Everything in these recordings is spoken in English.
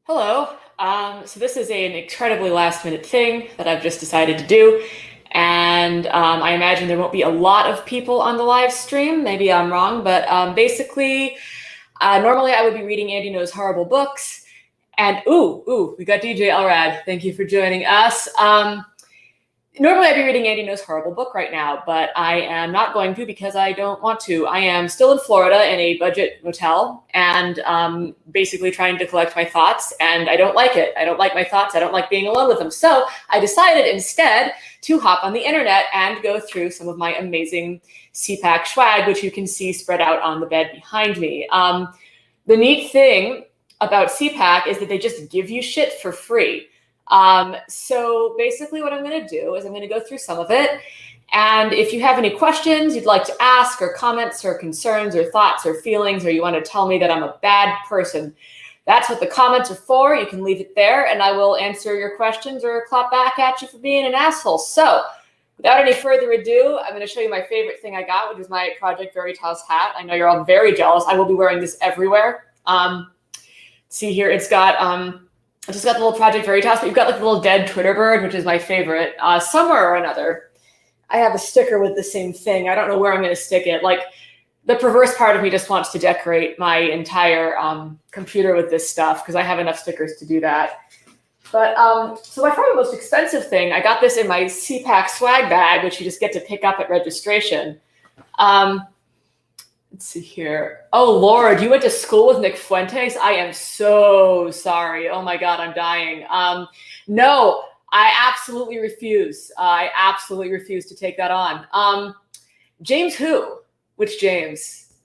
Hello. So this is an incredibly last minute thing that I've just decided to do. And I imagine there won't be a lot of people on the live stream. Maybe I'm wrong, but basically, normally I would be reading Andy Knows Horrible Books. And we got DJ Elrad. Thank you for joining us. Normally I'd be reading Andy Knows Horrible Book right now, but I am not going to because I don't want to. I am still in Florida in a budget hotel and basically trying to collect my thoughts, and I don't like it. I don't like my thoughts. I don't like being alone with them. So I decided instead to hop on the internet and go through some of my amazing CPAC swag, which you can see spread out on the bed behind me. The neat thing about CPAC is that they just give you shit for free. So basically what I'm going to do is I'm going to go through some of it. And if you have any questions you'd like to ask, or comments or concerns or thoughts or feelings, or you want to tell me that I'm a bad person, that's what the comments are for. You can leave it there and I will answer your questions or clap back at you for being an asshole. So without any further ado, I'm going to show you my favorite thing I got, which is my Project Veritas hat. I know you're all very jealous. I will be wearing this everywhere. See here, it's got, I just got the little Project Veritas, but you've got like the little dead Twitter bird, which is my favorite. Somewhere or another, I have a sticker with the same thing. I don't know where I'm going to stick it. Like, the perverse part of me just wants to decorate my entire computer with this stuff because I have enough stickers to do that. But so by far the most expensive thing, I got this in my CPAC swag bag, which you just get to pick up at registration. Let's see here. Oh, Lord, you went to school with Nick Fuentes? I am so sorry. Oh, my God, I'm dying. No, I absolutely refuse. I absolutely refuse to take that on. James who? Which James?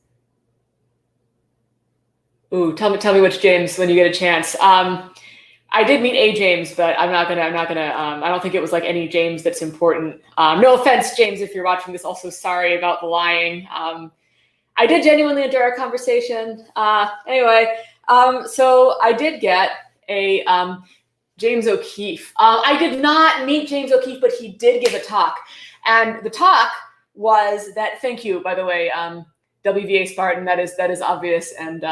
Ooh, tell me which James when you get a chance. I did meet a James, but I don't think it was like any James that's important. No offense, James, if you're watching this. Also, sorry about the lying. I did genuinely enjoy our conversation. Anyway, so I did get a James O'Keefe. I did not meet James O'Keefe, but he did give a talk. And the talk was that, thank you, by the way, WVA Spartan, that is obvious. And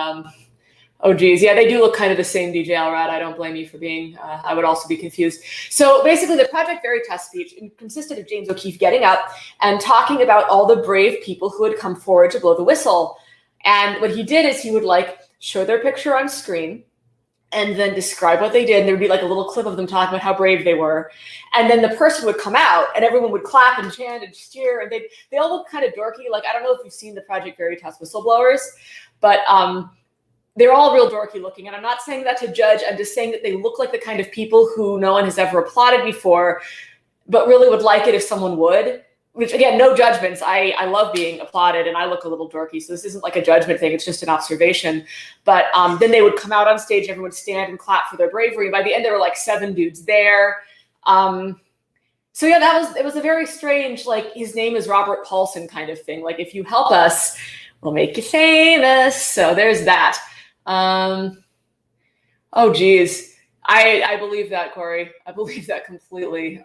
oh, geez, yeah, they do look kind of the same, DJ Alrad. I don't blame you for being, I would also be confused. So basically the Project Veritas speech consisted of James O'Keefe getting up and talking about all the brave people who had come forward to blow the whistle. And what he did is he would like show their picture on screen and then describe what they did. And there would be like a little clip of them talking about how brave they were. And then the person would come out and everyone would clap and chant and cheer. And they all look kind of dorky. Like, I don't know if you've seen the Project Veritas whistleblowers, but they're all real dorky looking. And I'm not saying that to judge. I'm just saying that they look like the kind of people who no one has ever applauded before, but really would like it if someone would. Which, again, no judgments. I love being applauded, and I look a little dorky, so this isn't like a judgment thing. It's just an observation. But then they would come out on stage, everyone would stand and clap for their bravery. And by the end, there were like 7 dudes there. So yeah, it was a very strange, like, his name is Robert Paulson kind of thing. Like, if you help us, we'll make you famous. So there's that. Oh, geez. I believe that, Corey. I believe that completely.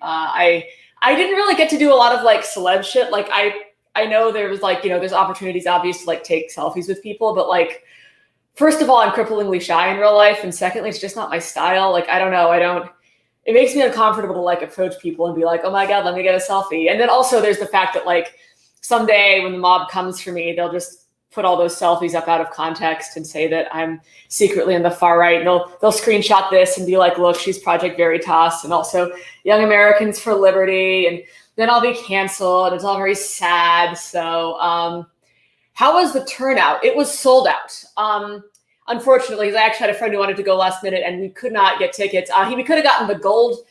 I didn't really get to do a lot of like celeb shit. Like, I know there was like, there's opportunities obvious to like take selfies with people, but like, first of all, I'm cripplingly shy in real life. And secondly, it's just not my style. Like, I don't know. It makes me uncomfortable to like approach people and be like, oh my God, let me get a selfie. And then also there's the fact that like someday when the mob comes for me, they'll just put all those selfies up out of context and say that I'm secretly on the far right. And they'll screenshot this and be like, look, she's Project Veritas and also Young Americans for Liberty. And then I'll be canceled. It's all very sad. So how was the turnout? It was sold out. Unfortunately, I actually had a friend who wanted to go last minute and we could not get tickets. We could have gotten the gold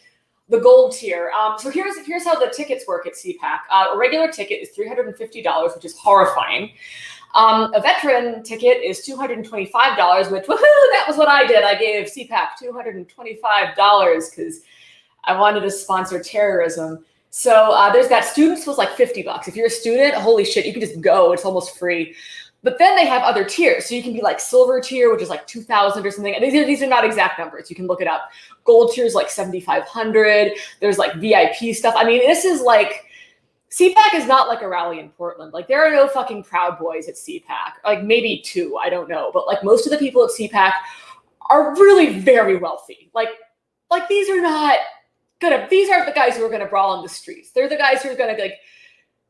tier. So here's how the tickets work at CPAC. A regular ticket is $350, which is horrifying. A veteran ticket is $225, which, woohoo, that was what I did. I gave CPAC $225 because I wanted to sponsor terrorism. So there's that. Students was like $50. If you're a student, holy shit, you can just go. It's almost free. But then they have other tiers. So you can be like silver tier, which is like 2,000 or something. And these are not exact numbers. You can look it up. Gold tier is like 7,500. There's like VIP stuff. I mean, this is like, CPAC is not like a rally in Portland. Like, there are no fucking Proud Boys at CPAC. Like, maybe 2, I don't know. But like most of the people at CPAC are really very wealthy. Like these aren't the guys who are gonna brawl in the streets. They're the guys who are gonna like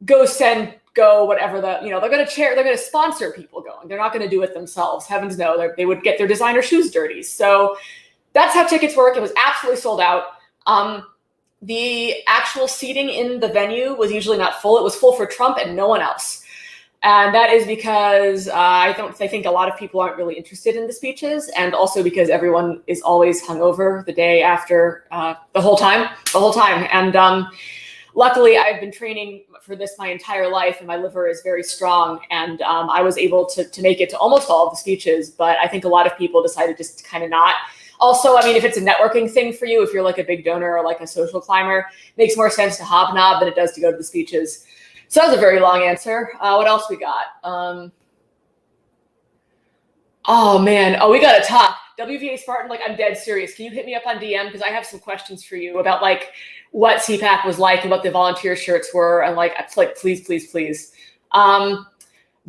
go whatever they're gonna sponsor people going. They're not gonna do it themselves. Heavens no, they would get their designer shoes dirty. So that's how tickets work. It was absolutely sold out. The actual seating in the venue was usually not full. It was full for Trump and no one else. And that is because I think a lot of people aren't really interested in the speeches, and also because everyone is always hungover the day after the whole time. And luckily, I've been training for this my entire life, and my liver is very strong. And I was able to make it to almost all of the speeches, but I think a lot of people decided just to kind of not. Also, I mean, if it's a networking thing for you, if you're like a big donor or like a social climber, it makes more sense to hobnob than it does to go to the speeches. So that was a very long answer. What else we got? Oh, man. Oh, we got to talk. WVA Spartan, like, I'm dead serious. Can you hit me up on DM? Because I have some questions for you about, like, what CPAC was like and what the volunteer shirts were. And, like, please, please, please.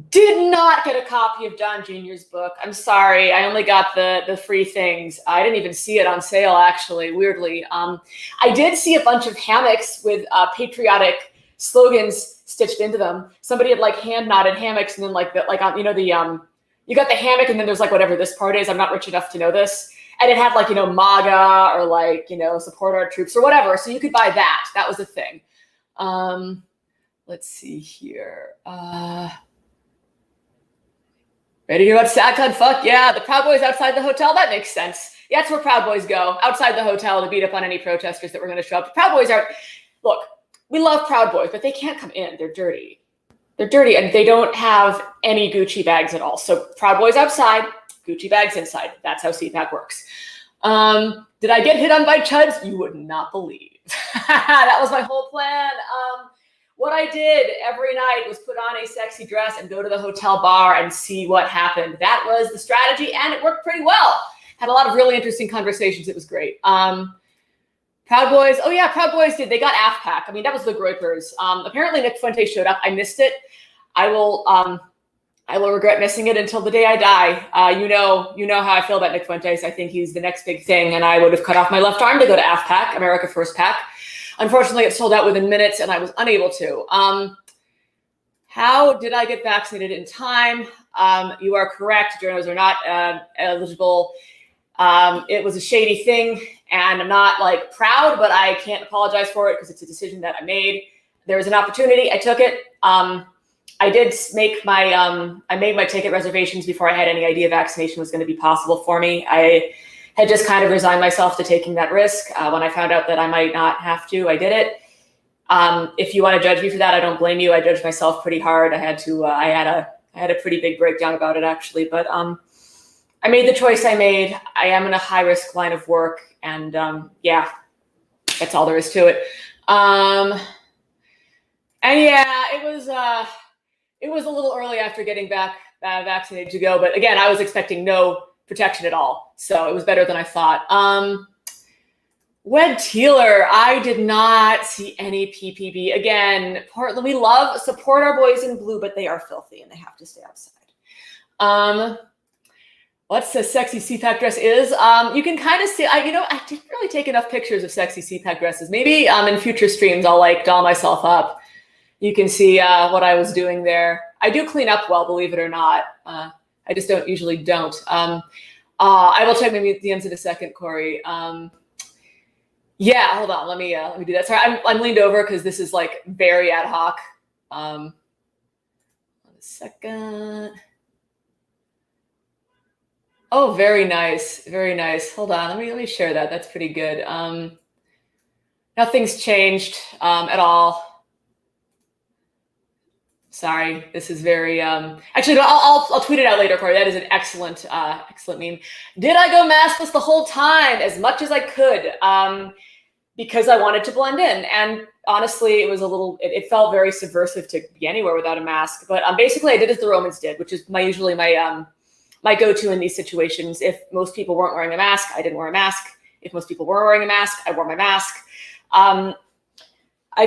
Did not get a copy of Don Jr.'s book. I'm sorry. I only got the free things. I didn't even see it on sale, actually, weirdly. I did see a bunch of hammocks with patriotic slogans stitched into them. Somebody had like hand knotted hammocks, and then you got the hammock, and then there's like whatever this part is. I'm not rich enough to know this, and it had like MAGA or like support our troops or whatever. So you could buy that. That was the thing. Let's see here. Ready to hear about SACON? Fuck yeah, the Proud Boys outside the hotel. That makes sense. Yeah, that's where Proud Boys go, outside the hotel to beat up on any protesters that were going to show up. Proud Boys are look. We love Proud Boys, but they can't come in. They're dirty. They're dirty, and they don't have any Gucci bags at all. So Proud Boys outside, Gucci bags inside. That's how CPAC works. Did I get hit on by chuds? You would not believe. That was my whole plan. What I did every night was put on a sexy dress and go to the hotel bar and see what happened. That was the strategy, and it worked pretty well. Had a lot of really interesting conversations. It was great. Proud Boys. Oh yeah, Proud Boys did. They got Cfac. I mean, that was the Groypers. Apparently Nick Fuentes showed up. I missed it. I will regret missing it until the day I die. You know how I feel about Nick Fuentes. I think he's the next big thing, and I would have cut off my left arm to go to Cfac, America First Pack. Unfortunately, it sold out within minutes, and I was unable to. How did I get vaccinated in time? You are correct. Journals are not eligible. It was a shady thing, and I'm not like proud, but I can't apologize for it because it's a decision that I made. There was an opportunity. I took it. I did make I made my ticket reservations before I had any idea vaccination was going to be possible for me. I had just kind of resigned myself to taking that risk. When I found out that I might not have to, I did it. If you want to judge me for that, I don't blame you. I judged myself pretty hard. I had a pretty big breakdown about it, actually, but I made the choice I made. I am in a high risk line of work, and yeah, that's all there is to it. And yeah, it was a little early after getting vaccinated to go, but again, I was expecting no protection at all, so it was better than I thought. Wed Teeler, I did not see any PPB. Again, Portland, we support our boys in blue, but they are filthy and they have to stay outside. What's the sexy CPAC dress is? You can kind of see, I didn't really take enough pictures of sexy CPAC dresses. Maybe in future streams, I'll like doll myself up. You can see what I was doing there. I do clean up well, believe it or not. I just usually don't. I will check my DMs in a second, Corey. Yeah, hold on. Let me do that. Sorry, I'm leaned over because this is like very ad hoc. 1 second. Oh, very nice. Very nice. Hold on. Let me share that. That's pretty good. Nothing's changed at all. Sorry, this is very actually no, I'll tweet it out later, Corey. That is an excellent meme. Did I go maskless the whole time as much as I could? Because I wanted to blend in, and honestly, it felt very subversive to be anywhere without a mask. But basically, I did as the Romans did, which is usually my go-to in these situations. If most people weren't wearing a mask, I didn't wear a mask. If most people were wearing a mask, I wore my mask. I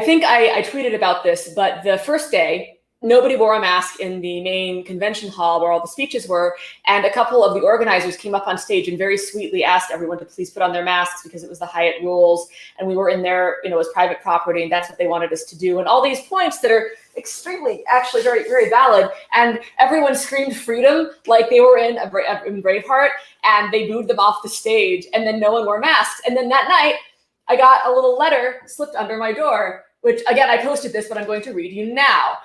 think I tweeted about this, but the first day, nobody wore a mask in the main convention hall where all the speeches were. And a couple of the organizers came up on stage and very sweetly asked everyone to please put on their masks because it was the Hyatt rules. And we were in there, as private property, and that's what they wanted us to do. And all these points that are extremely, actually very, very valid. And everyone screamed freedom like they were in Braveheart, and they booed them off the stage. And then no one wore masks. And then that night, I got a little letter slipped under my door, which, again, I posted this, but I'm going to read you now.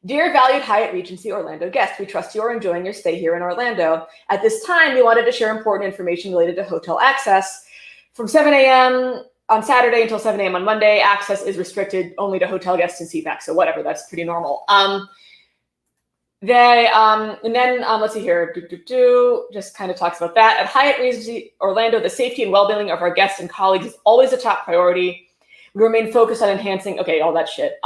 Dear valued Hyatt Regency Orlando guests, we trust you are enjoying your stay here in Orlando. At this time, we wanted to share important information related to hotel access. From 7 a.m. on Saturday until 7 a.m. on Monday, access is restricted only to hotel guests and CPAC, so whatever, that's pretty normal. Let's see here, just kind of talks about that. At Hyatt Regency Orlando, the safety and well-being of our guests and colleagues is always a top priority. We remain focused on enhancing, all that shit.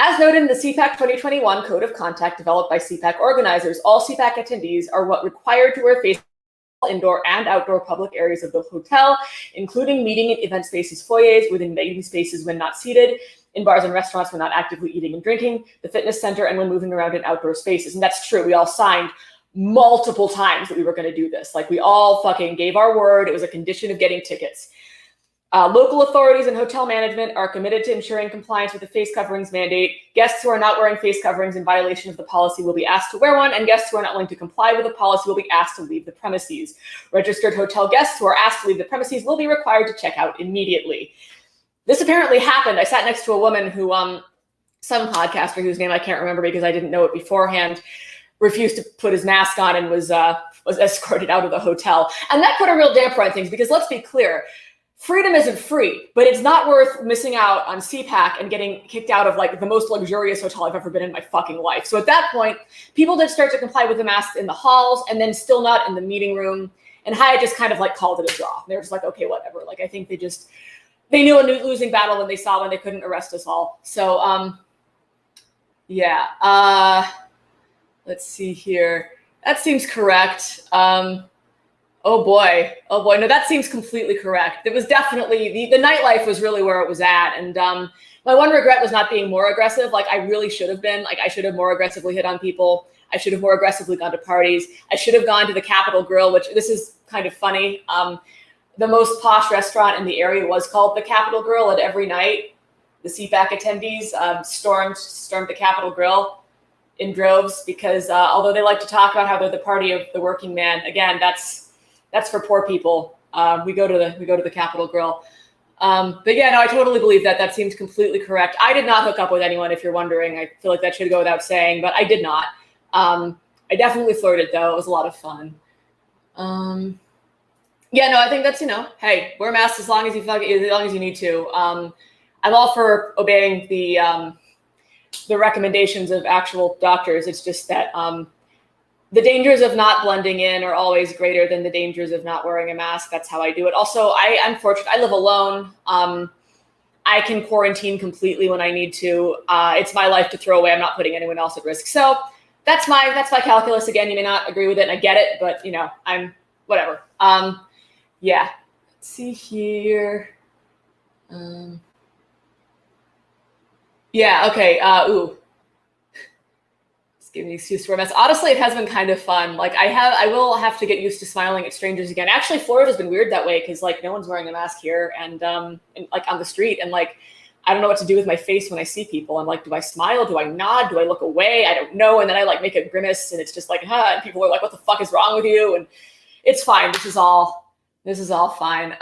As noted in the CPAC 2021 Code of Conduct developed by CPAC organizers, all CPAC attendees are required to wear face indoor and outdoor public areas of the hotel, including meeting and event spaces, foyers, within meeting spaces when not seated, in bars and restaurants when not actively eating and drinking, the fitness center, and when moving around in outdoor spaces. And that's true. We all signed multiple times that we were going to do this. Like, we all fucking gave our word. It was a condition of getting tickets. Local authorities and hotel management are committed to ensuring compliance with the face coverings mandate. Guests who are not wearing face coverings in violation of the policy will be asked to wear one, and guests who are not willing to comply with the policy will be asked to leave the premises. Registered hotel guests who are asked to leave the premises will be required to check out immediately. This apparently happened. I sat next to a woman who, some podcaster whose name I can't remember because I didn't know it beforehand, refused to put his mask on and was escorted out of the hotel. And that put a real damper on things because, let's be clear, freedom isn't free, but it's not worth missing out on CPAC and getting kicked out of like the most luxurious hotel I've ever been in my fucking life. So at that point, people did start to comply with the masks in the halls and then still not in the meeting room. And Hyatt just kind of like called it a draw. They were just like, okay, whatever. Like, I think they knew a losing battle when they couldn't arrest us all. So, let's see here. That seems correct. Oh boy. No, that seems completely correct. It was definitely, the nightlife was really where it was at. And my one regret was not being more aggressive. Like, I really should have been. Like, I should have more aggressively hit on people. I should have more aggressively gone to parties. I should have gone to the Capitol Grill, which this is kind of funny. The most posh restaurant in the area was called the Capitol Grill, and every night the CPAC attendees stormed the Capitol Grill in droves because although they like to talk about how they're the party of the working man, again, that's for poor people. We go to the Capitol Grill. But yeah, no, I totally believe that. That seems completely correct. I did not hook up with anyone, if you're wondering. I feel like that should go without saying, but I did not. I definitely flirted though. It was a lot of fun. Yeah, no, I think that's, hey, wear masks as long as you need to. I'm all for obeying the recommendations of actual doctors. It's just that the dangers of not blending in are always greater than the dangers of not wearing a mask. That's how I do it. Also, I'm fortunate. I live alone. I can quarantine completely when I need to. It's my life to throw away. I'm not putting anyone else at risk. So that's my calculus. Again, you may not agree with it, and I get it, but I'm whatever. Yeah. Let's see here. Yeah. Okay. Give me an excuse for a mess. Honestly, it has been kind of fun. Like, I will have to get used to smiling at strangers again. Actually, Florida's been weird that way because like no one's wearing a mask here and like on the street, and like I don't know what to do with my face when I see people. I'm like, do I smile? Do I nod? Do I look away? I don't know. And then I like make a grimace and it's just like, and people are like, what the fuck is wrong with you? And it's fine. This is all fine.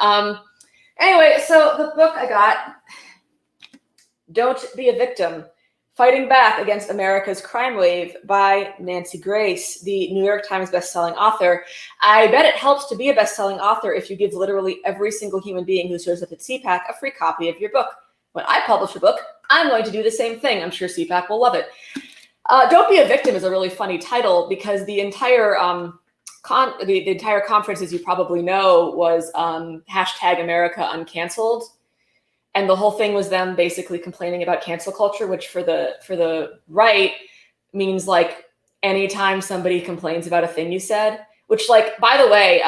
Anyway, so the book I got, Don't Be a Victim: Fighting Back Against America's Crime Wave by Nancy Grace, the New York Times bestselling author. I bet it helps to be a bestselling author if you give literally every single human being who shows up at CPAC a free copy of your book. When I publish a book, I'm going to do the same thing. I'm sure CPAC will love it. Don't Be a Victim is a really funny title because the entire the entire conference, as you probably know, was hashtag America Uncanceled. And the whole thing was them basically complaining about cancel culture, which for the right means like anytime somebody complains about a thing you said, which, like, by the way,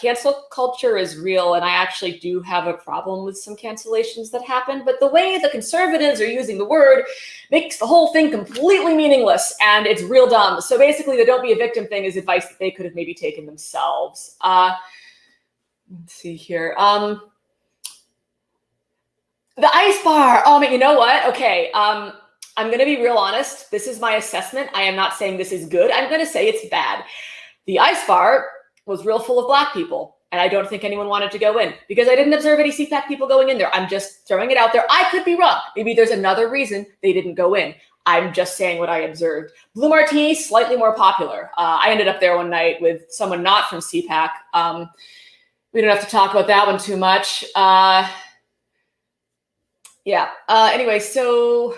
cancel culture is real, and I actually do have a problem with some cancellations that happen, but the way the conservatives are using the word makes the whole thing completely meaningless, and it's real dumb. So basically, the don't be a victim thing is advice that they could have maybe taken themselves. Let's see here. The ice bar. Oh, man, you know what? Okay, I'm going to be real honest. This is my assessment. I am not saying this is good. I'm going to say it's bad. The ice bar was real full of Black people, and I don't think anyone wanted to go in because I didn't observe any CPAC people going in there. I'm just throwing it out there. I could be wrong. Maybe there's another reason they didn't go in. I'm just saying what I observed. Blue Martini, slightly more popular. I ended up there one night with someone not from CPAC. We don't have to talk about that one too much. Anyway, so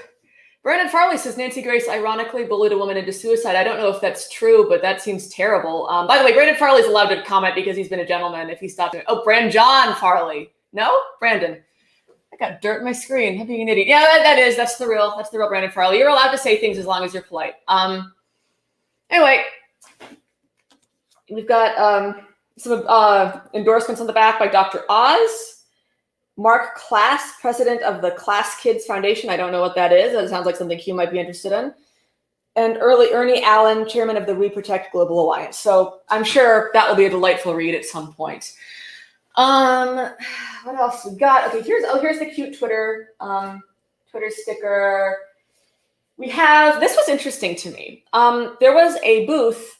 Brandon Farley says Nancy Grace ironically bullied a woman into suicide. I don't know if that's true, but that seems terrible. By the way, Brandon Farley's allowed to comment because he's been a gentleman if he stopped. Oh, John Farley. No? Brandon. I got dirt in my screen. I'm being an idiot. Yeah, that's the real Brandon Farley. You're allowed to say things as long as you're polite. Anyway, we've got some endorsements on the back by Dr. Oz. Mark Klass, president of the Class Kids Foundation. I don't know what that is. That sounds like something Q might be interested in. And Ernie Allen, chairman of the We Protect Global Alliance. So I'm sure that will be a delightful read at some point. What else we got? Okay, here's the cute Twitter sticker. This was interesting to me. There was a booth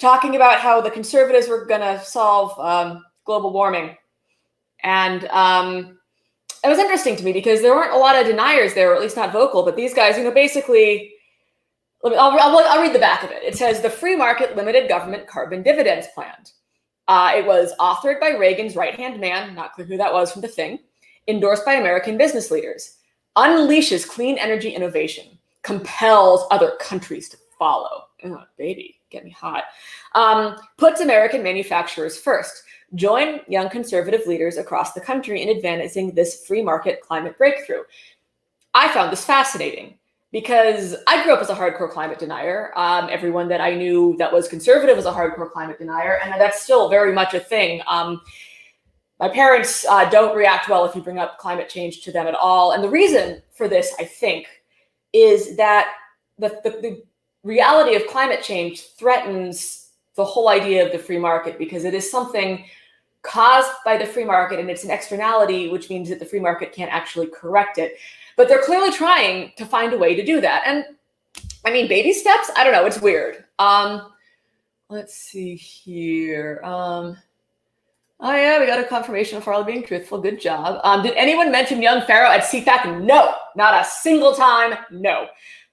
talking about how the conservatives were going to solve global warming. And it was interesting to me because there weren't a lot of deniers there, or at least not vocal. But these guys, basically, I'll read the back of it. It says the free market limited government carbon dividends plan. It was authored by Reagan's right-hand man, not clear who that was from the thing, endorsed by American business leaders, unleashes clean energy innovation, compels other countries to follow. Oh, baby, get me hot. Puts American manufacturers first. Join young conservative leaders across the country in advancing this free market climate breakthrough. I found this fascinating because I grew up as a hardcore climate denier. Everyone that I knew that was conservative was a hardcore climate denier, and that's still very much a thing. My parents don't react well if you bring up climate change to them at all. And the reason for this, I think, is that the reality of climate change threatens the whole idea of the free market because it is something caused by the free market, and it's an externality, which means that the free market can't actually correct it. But they're clearly trying to find a way to do that. And I mean, baby steps, I don't know, it's weird. Let's see here. Oh yeah, we got a confirmation of Farley being truthful. Good job. Did anyone mention young Pharaoh at CPAC? No, not a single time. No.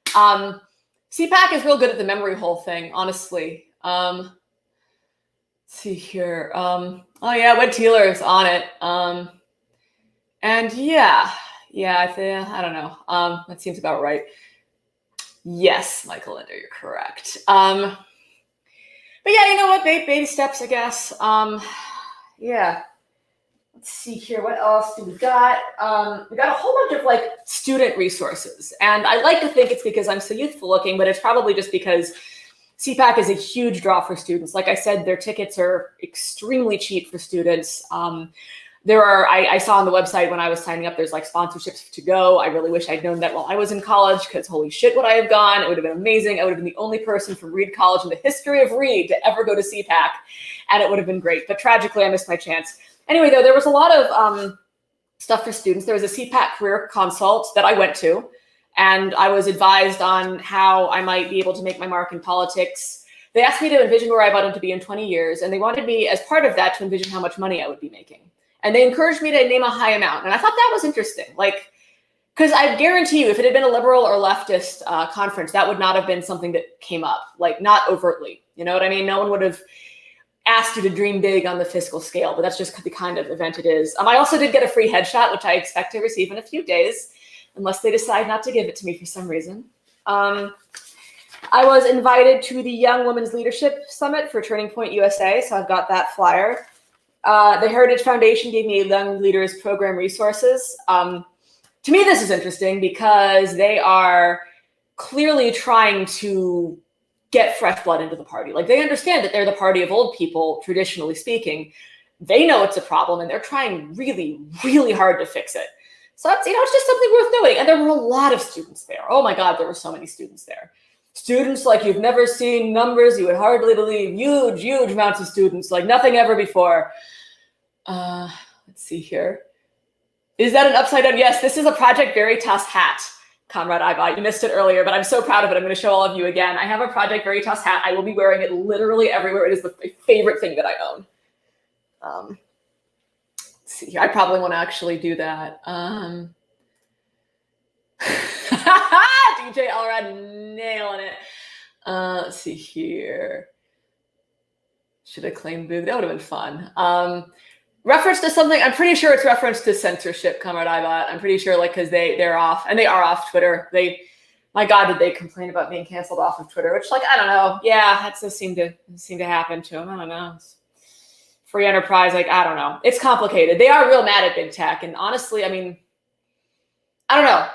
CPAC is real good at the memory hole thing, honestly. Let's see here. Oh yeah, Wed Teeler is on it. And yeah, I don't know. That seems about right. Yes, Michael Linder, you're correct. But yeah, you know what? Baby steps, I guess. Yeah. Let's see here. What else do we got? We got a whole bunch of like student resources. And I like to think it's because I'm so youthful looking, but it's probably just because CPAC is a huge draw for students. Like I said, their tickets are extremely cheap for students. I saw on the website when I was signing up, there's like sponsorships to go. I really wish I'd known that while I was in college, because holy shit, would I have gone? It would have been amazing. I would have been the only person from Reed College in the history of Reed to ever go to CPAC, and it would have been great. But tragically, I missed my chance. Anyway, though, there was a lot of stuff for students. There was a CPAC career consult that I went to, and I was advised on how I might be able to make my mark in politics. They asked me to envision where I wanted to be in 20 years, and they wanted me, as part of that, to envision how much money I would be making. And they encouraged me to name a high amount. And I thought that was interesting. Like, because I guarantee you, if it had been a liberal or leftist conference, that would not have been something that came up, like not overtly. You know what I mean? No one would have asked you to dream big on the fiscal scale, but that's just the kind of event it is. I also did get a free headshot, which I expect to receive in a few days, unless they decide not to give it to me for some reason. I was invited to the Young Women's Leadership Summit for Turning Point USA, so I've got that flyer. The Heritage Foundation gave me Young Leaders Program resources. To me, this is interesting because they are clearly trying to get fresh blood into the party. Like, they understand that they're the party of old people, traditionally speaking. They know it's a problem, and they're trying really, really hard to fix it. So it's, it's just something worth noting. And there were a lot of students there. Oh my God, there were so many students there. Students like you've never seen, numbers you would hardly believe. Huge, huge amounts of students, like nothing ever before. Let's see here. Is that an upside down? Yes, this is a Project Veritas hat, Comrade Iva. You missed it earlier, but I'm so proud of it. I'm going to show all of you again. I have a Project Veritas hat. I will be wearing it literally everywhere. It is my favorite thing that I own. Let's see here. I probably want to actually do that. DJ Elrod nailing it. Let's see here. Should I claim Boog? That would have been fun. Reference to something, I'm pretty sure it's reference to censorship, Comrade Ibot. I'm pretty sure, like, because they're off, and they are off Twitter. My God, did they complain about being canceled off of Twitter? Which, like, I don't know. Yeah, that does seem to happen to them. I don't know. Free enterprise, like, I don't know. It's complicated. They are real mad at big tech, and honestly, I mean, I don't know.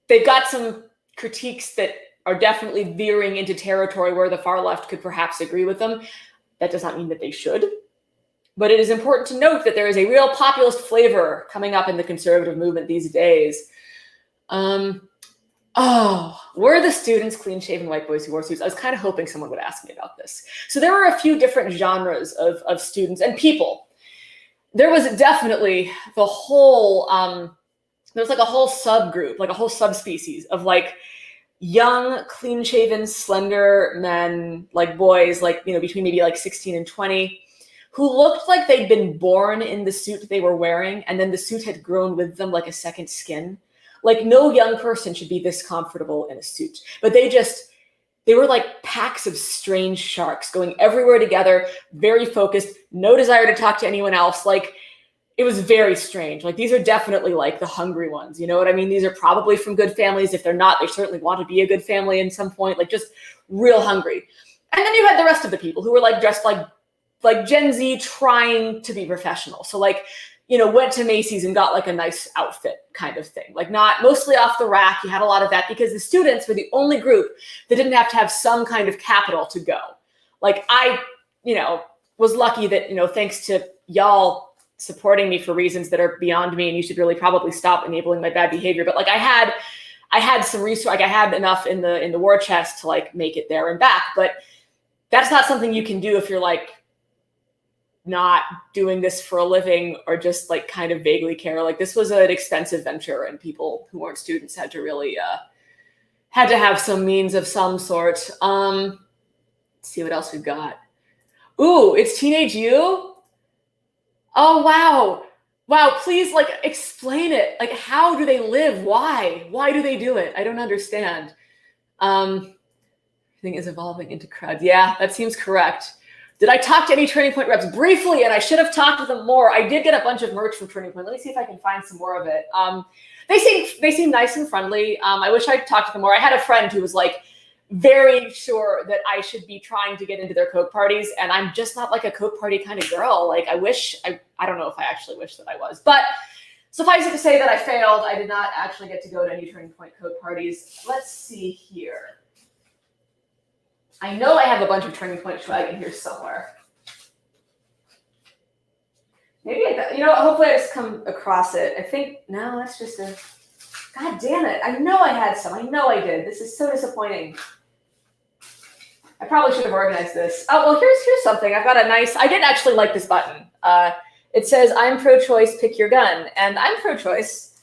They've got some critiques that are definitely veering into territory where the far left could perhaps agree with them. That does not mean that they should. But it is important to note that there is a real populist flavor coming up in the conservative movement these days. Were the students clean-shaven white boys who wore suits? I was kind of hoping someone would ask me about this. So there were a few different genres of students and people. There was definitely the whole, there was like a whole subgroup, like a whole subspecies of like young, clean-shaven, slender men, like boys, like, between maybe like 16 and 20, who looked like they'd been born in the suit they were wearing, and then the suit had grown with them like a second skin. Like, no young person should be this comfortable in a suit. But they were like packs of strange sharks going everywhere together, very focused, no desire to talk to anyone else. Like, it was very strange. Like, these are definitely like the hungry ones. You know what I mean? These are probably from good families. If they're not, they certainly want to be a good family in some point, like just real hungry. And then you had the rest of the people who were like dressed like Gen Z trying to be professional. So like, went to Macy's and got like a nice outfit kind of thing. Like, not mostly off the rack. You had a lot of that because the students were the only group that didn't have to have some kind of capital to go. Like, I, was lucky that, thanks to y'all supporting me for reasons that are beyond me, and you should really probably stop enabling my bad behavior. But like, I had some resource, like I had enough in the war chest to like make it there and back. But that's not something you can do if you're like not doing this for a living or just like kind of vaguely care. Like, this was an expensive venture, and people who weren't students had to really had to have some means of some sort. Let's see what else we've got. Ooh, it's Teenage You. Oh, wow, please, like, explain it. Like, how do they live? Why do they do it? I don't understand. Everything is evolving into crowds. Yeah, that seems correct. Did I talk to any Turning Point reps? Briefly, and I should have talked to them more. I did get a bunch of merch from Turning Point. Let me see if I can find some more of it. They seem nice and friendly. I wish I'd talked to them more. I had a friend who was like very sure that I should be trying to get into their Coke parties, and I'm just not like a Coke party kind of girl. Like, I don't know if I actually wish that I was. But suffice it to say that I failed. I did not actually get to go to any Turning Point Coke parties. Let's see here. I know I have a bunch of Turning Point swag in here somewhere. Maybe hopefully I just come across it. I think, no, that's just a, God damn it. I know I had some. I know I did. This is so disappointing. I probably should have organized this. Oh, well, here's something. I've got a nice, I did actually like this button. It says, I'm pro-choice, pick your gun. And I'm pro-choice.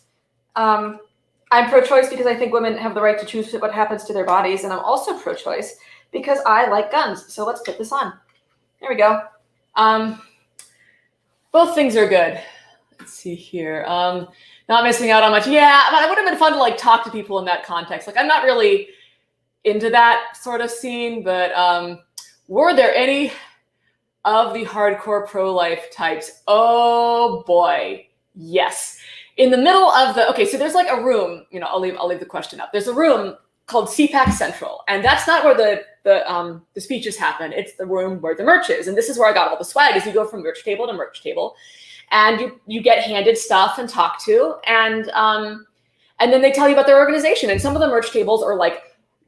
I'm pro-choice because I think women have the right to choose what happens to their bodies. And I'm also pro-choice because I like guns. So let's put this on. There we go. Both things are good. Let's see here. Not missing out on much. Yeah, but it would have been fun to like talk to people in that context. Like, I'm not really into that sort of scene, but were there any of the hardcore pro-life types? Oh boy, yes. In the middle of okay, so there's like a room, I'll leave the question up. There's a room called CPAC Central, and that's not where the speeches happen. It's the room where the merch is, and this is where I got all the swag. Is you go from merch table to merch table, and you get handed stuff and talked to, and then they tell you about their organization. And some of the merch tables are like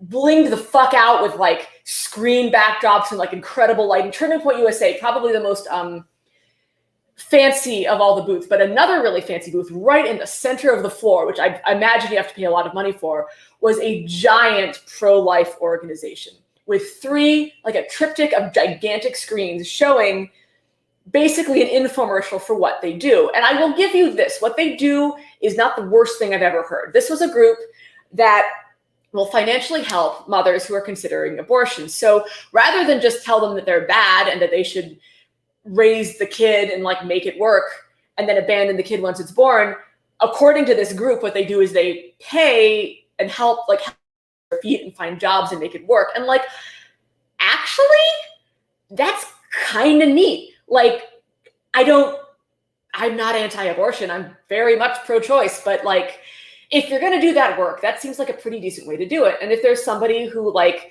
blinged the fuck out with like screen backdrops and like incredible lighting. Turning Point USA, probably the most fancy of all the booths, but another really fancy booth right in the center of the floor, which I imagine you have to pay a lot of money for, was a giant pro-life organization with like a triptych of gigantic screens showing basically an infomercial for what they do. And I will give you this, what they do is not the worst thing I've ever heard. This was a group that will financially help mothers who are considering abortion. So rather than just tell them that they're bad and that they should raise the kid and like make it work and then abandon the kid once it's born, according to this group, what they do is they pay and help like their feet and find jobs and make it work. And like, actually, that's kind of neat. Like, I'm not anti-abortion. I'm very much pro-choice, but like, if you're going to do that work, that seems like a pretty decent way to do it. And if there's somebody who like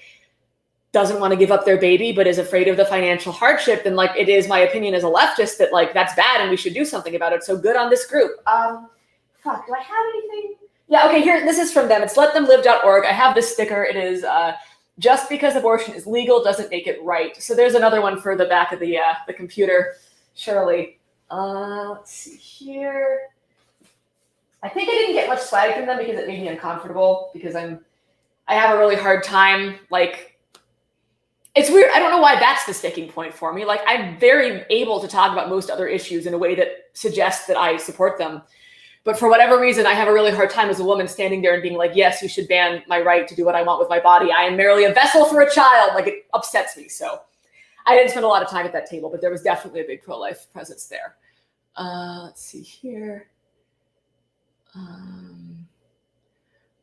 doesn't want to give up their baby, but is afraid of the financial hardship, then like, it is my opinion as a leftist that like, that's bad and we should do something about it. So good on this group. Do I have anything? Yeah, okay, here, this is from them. It's letthemlive.org. I have this sticker. It is, just because abortion is legal doesn't make it right. So there's another one for the back of the computer, Shirley. Let's see here. I think I didn't get much swag from them because it made me uncomfortable because I have a really hard time, like, it's weird. I don't know why that's the sticking point for me. Like, I'm very able to talk about most other issues in a way that suggests that I support them. But for whatever reason, I have a really hard time as a woman standing there and being like, yes, you should ban my right to do what I want with my body. I am merely a vessel for a child. Like, it upsets me. So I didn't spend a lot of time at that table, but there was definitely a big pro-life presence there. Let's see here.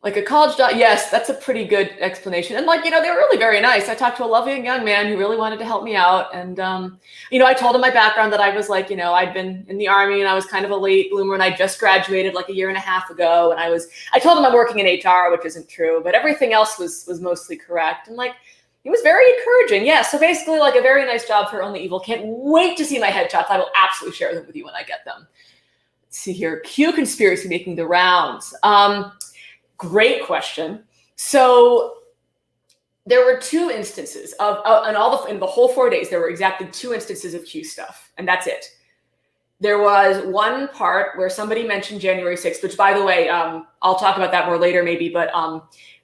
Like a college job. Yes, that's a pretty good explanation. And like, they were really very nice. I talked to a loving young man who really wanted to help me out. And, I told him my background, that I was like, I'd been in the Army and I was kind of a late bloomer and I just graduated like a year and a half ago. And I told him I'm working in HR, which isn't true, but everything else was mostly correct. And like, he was very encouraging. Yeah. So basically like a very nice job for Only Evil. Can't wait to see my headshots. I will absolutely share them with you when I get them. Let's see here. Q conspiracy making the rounds. Great question. So there were two instances of in the whole 4 days, there were exactly two instances of Q stuff, and that's it. There was one part where somebody mentioned January 6th, which, by the way, I'll talk about that more later maybe, but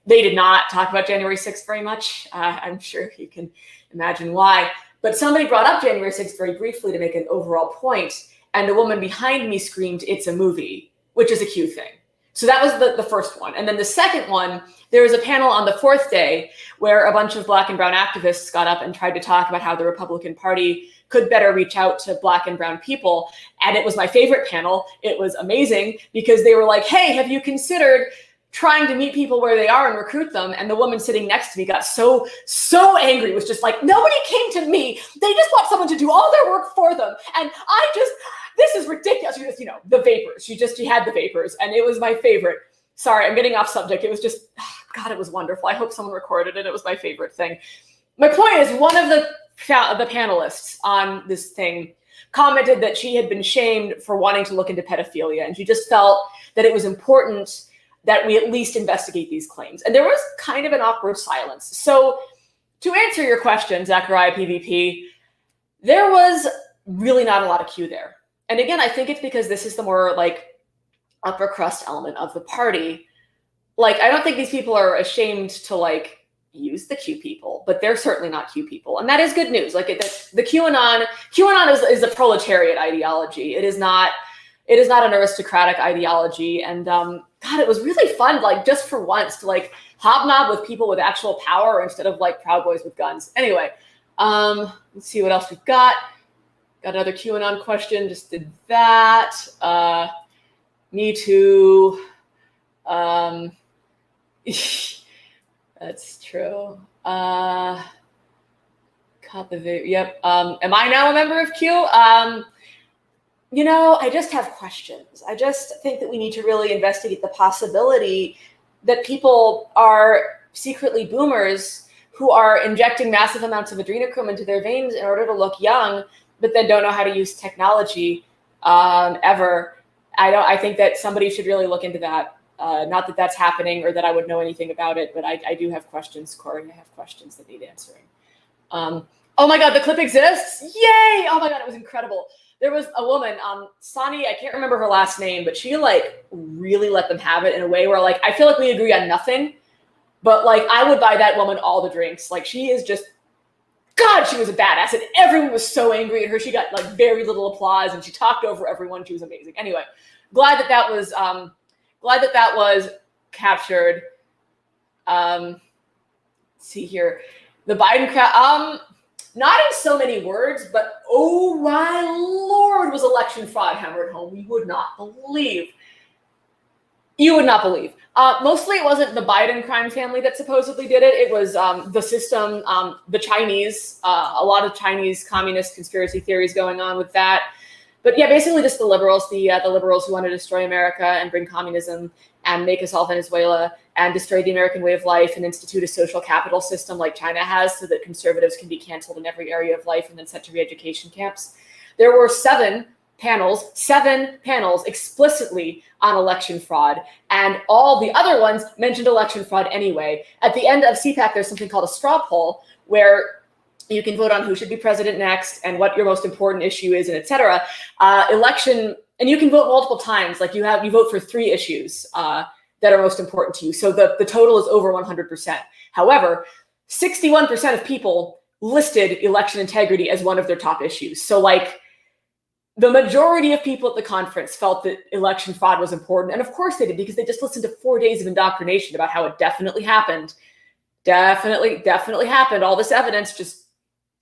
they did not talk about January 6th very much. I'm sure you can imagine why. But somebody brought up January 6th very briefly to make an overall point, and the woman behind me screamed, "It's a movie," which is a Q thing. So that was the first one. And then the second one, there was a panel on the fourth day where a bunch of Black and brown activists got up and tried to talk about how the Republican Party could better reach out to Black and brown people. And it was my favorite panel. It was amazing because they were like, hey, have you considered trying to meet people where they are and recruit them? And the woman sitting next to me got so angry, was just like, nobody came to me. They just want someone to do all their work for them. And this is ridiculous. She just, the vapors. She had the vapors, and it was my favorite. Sorry, I'm getting off subject. It was just, God, it was wonderful. I hope someone recorded it. It was my favorite thing. My point is, one of the panelists on this thing commented that she had been shamed for wanting to look into pedophilia, and she just felt that it was important that we at least investigate these claims. And there was kind of an awkward silence. So to answer your question, Zachariah PvP, there was really not a lot of Q there. And again, I think it's because this is the more like upper crust element of the party. Like, I don't think these people are ashamed to like use the Q people, but they're certainly not Q people. And that is good news. Like the QAnon is a proletariat ideology. It is not an aristocratic ideology. And God, it was really fun, like just for once to like hobnob with people with actual power instead of like Proud Boys with guns. Anyway, let's see what else we've got. Got another QAnon question. Just did that. Me too. That's true. Caught the video. Yep. Am I now a member of Q? I just have questions. I just think that we need to really investigate the possibility that people are secretly boomers who are injecting massive amounts of adrenochrome into their veins in order to look young, but then don't know how to use technology ever. I think that somebody should really look into that. Not that that's happening or that I would know anything about it, but I do have questions, Corey. I have questions that need answering. Oh my God, the clip exists. Yay. Oh my God, it was incredible. There was a woman, Sani, I can't remember her last name, but she like really let them have it in a way where like, I feel like we agree on nothing, but like I would buy that woman all the drinks. Like she is just, God, she was a badass and everyone was so angry at her. She got like very little applause and she talked over everyone. She was amazing. Anyway, glad that was captured. Let's see here. The Biden crowd, not in so many words, but oh my Lord, was election fraud hammered home. You would not believe. You would not believe. Mostly it wasn't the Biden crime family that supposedly did it. It was the system, the Chinese, a lot of Chinese communist conspiracy theories going on with that. But yeah, basically just the liberals who want to destroy America and bring communism and make us all Venezuela and destroy the American way of life and institute a social capital system like China has so that conservatives can be canceled in every area of life and then sent to re-education camps. There were seven panels explicitly on election fraud, and all the other ones mentioned election fraud anyway. At the end of CPAC, there's something called a straw poll where you can vote on who should be president next and what your most important issue is, and et cetera. Election, and you can vote multiple times. Like you vote for 3 issues that are most important to you. So the total is over 100%. However, 61% of people listed election integrity as one of their top issues. So like the majority of people at the conference felt that election fraud was important. And of course they did, because they just listened to 4 days of indoctrination about how it definitely happened. Definitely happened. All this evidence, just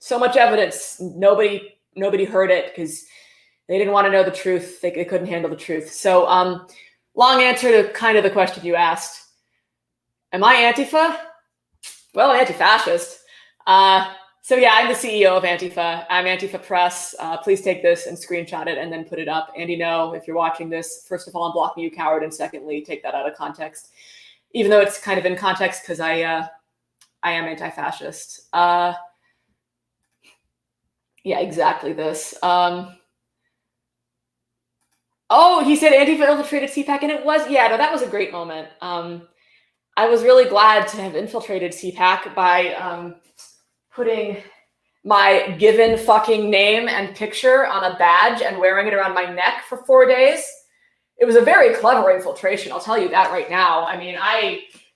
so much evidence. Nobody heard it because they didn't want to know the truth. They couldn't handle the truth. So long answer to kind of the question you asked. Am I Antifa? Well, anti-fascist. So yeah, I'm the CEO of Antifa. I'm Antifa Press. Please take this and screenshot it and then put it up. Andy, no, if you're watching this, first of all, I'm blocking you, coward. And secondly, take that out of context. Even though it's kind of in context because I am anti-fascist. Yeah, exactly this. Oh, he said Antifa infiltrated CPAC, and it was, yeah, no, that was a great moment. I was really glad to have infiltrated CPAC by putting my given fucking name and picture on a badge and wearing it around my neck for 4 days. It was a very clever infiltration, I'll tell you that right now. I mean,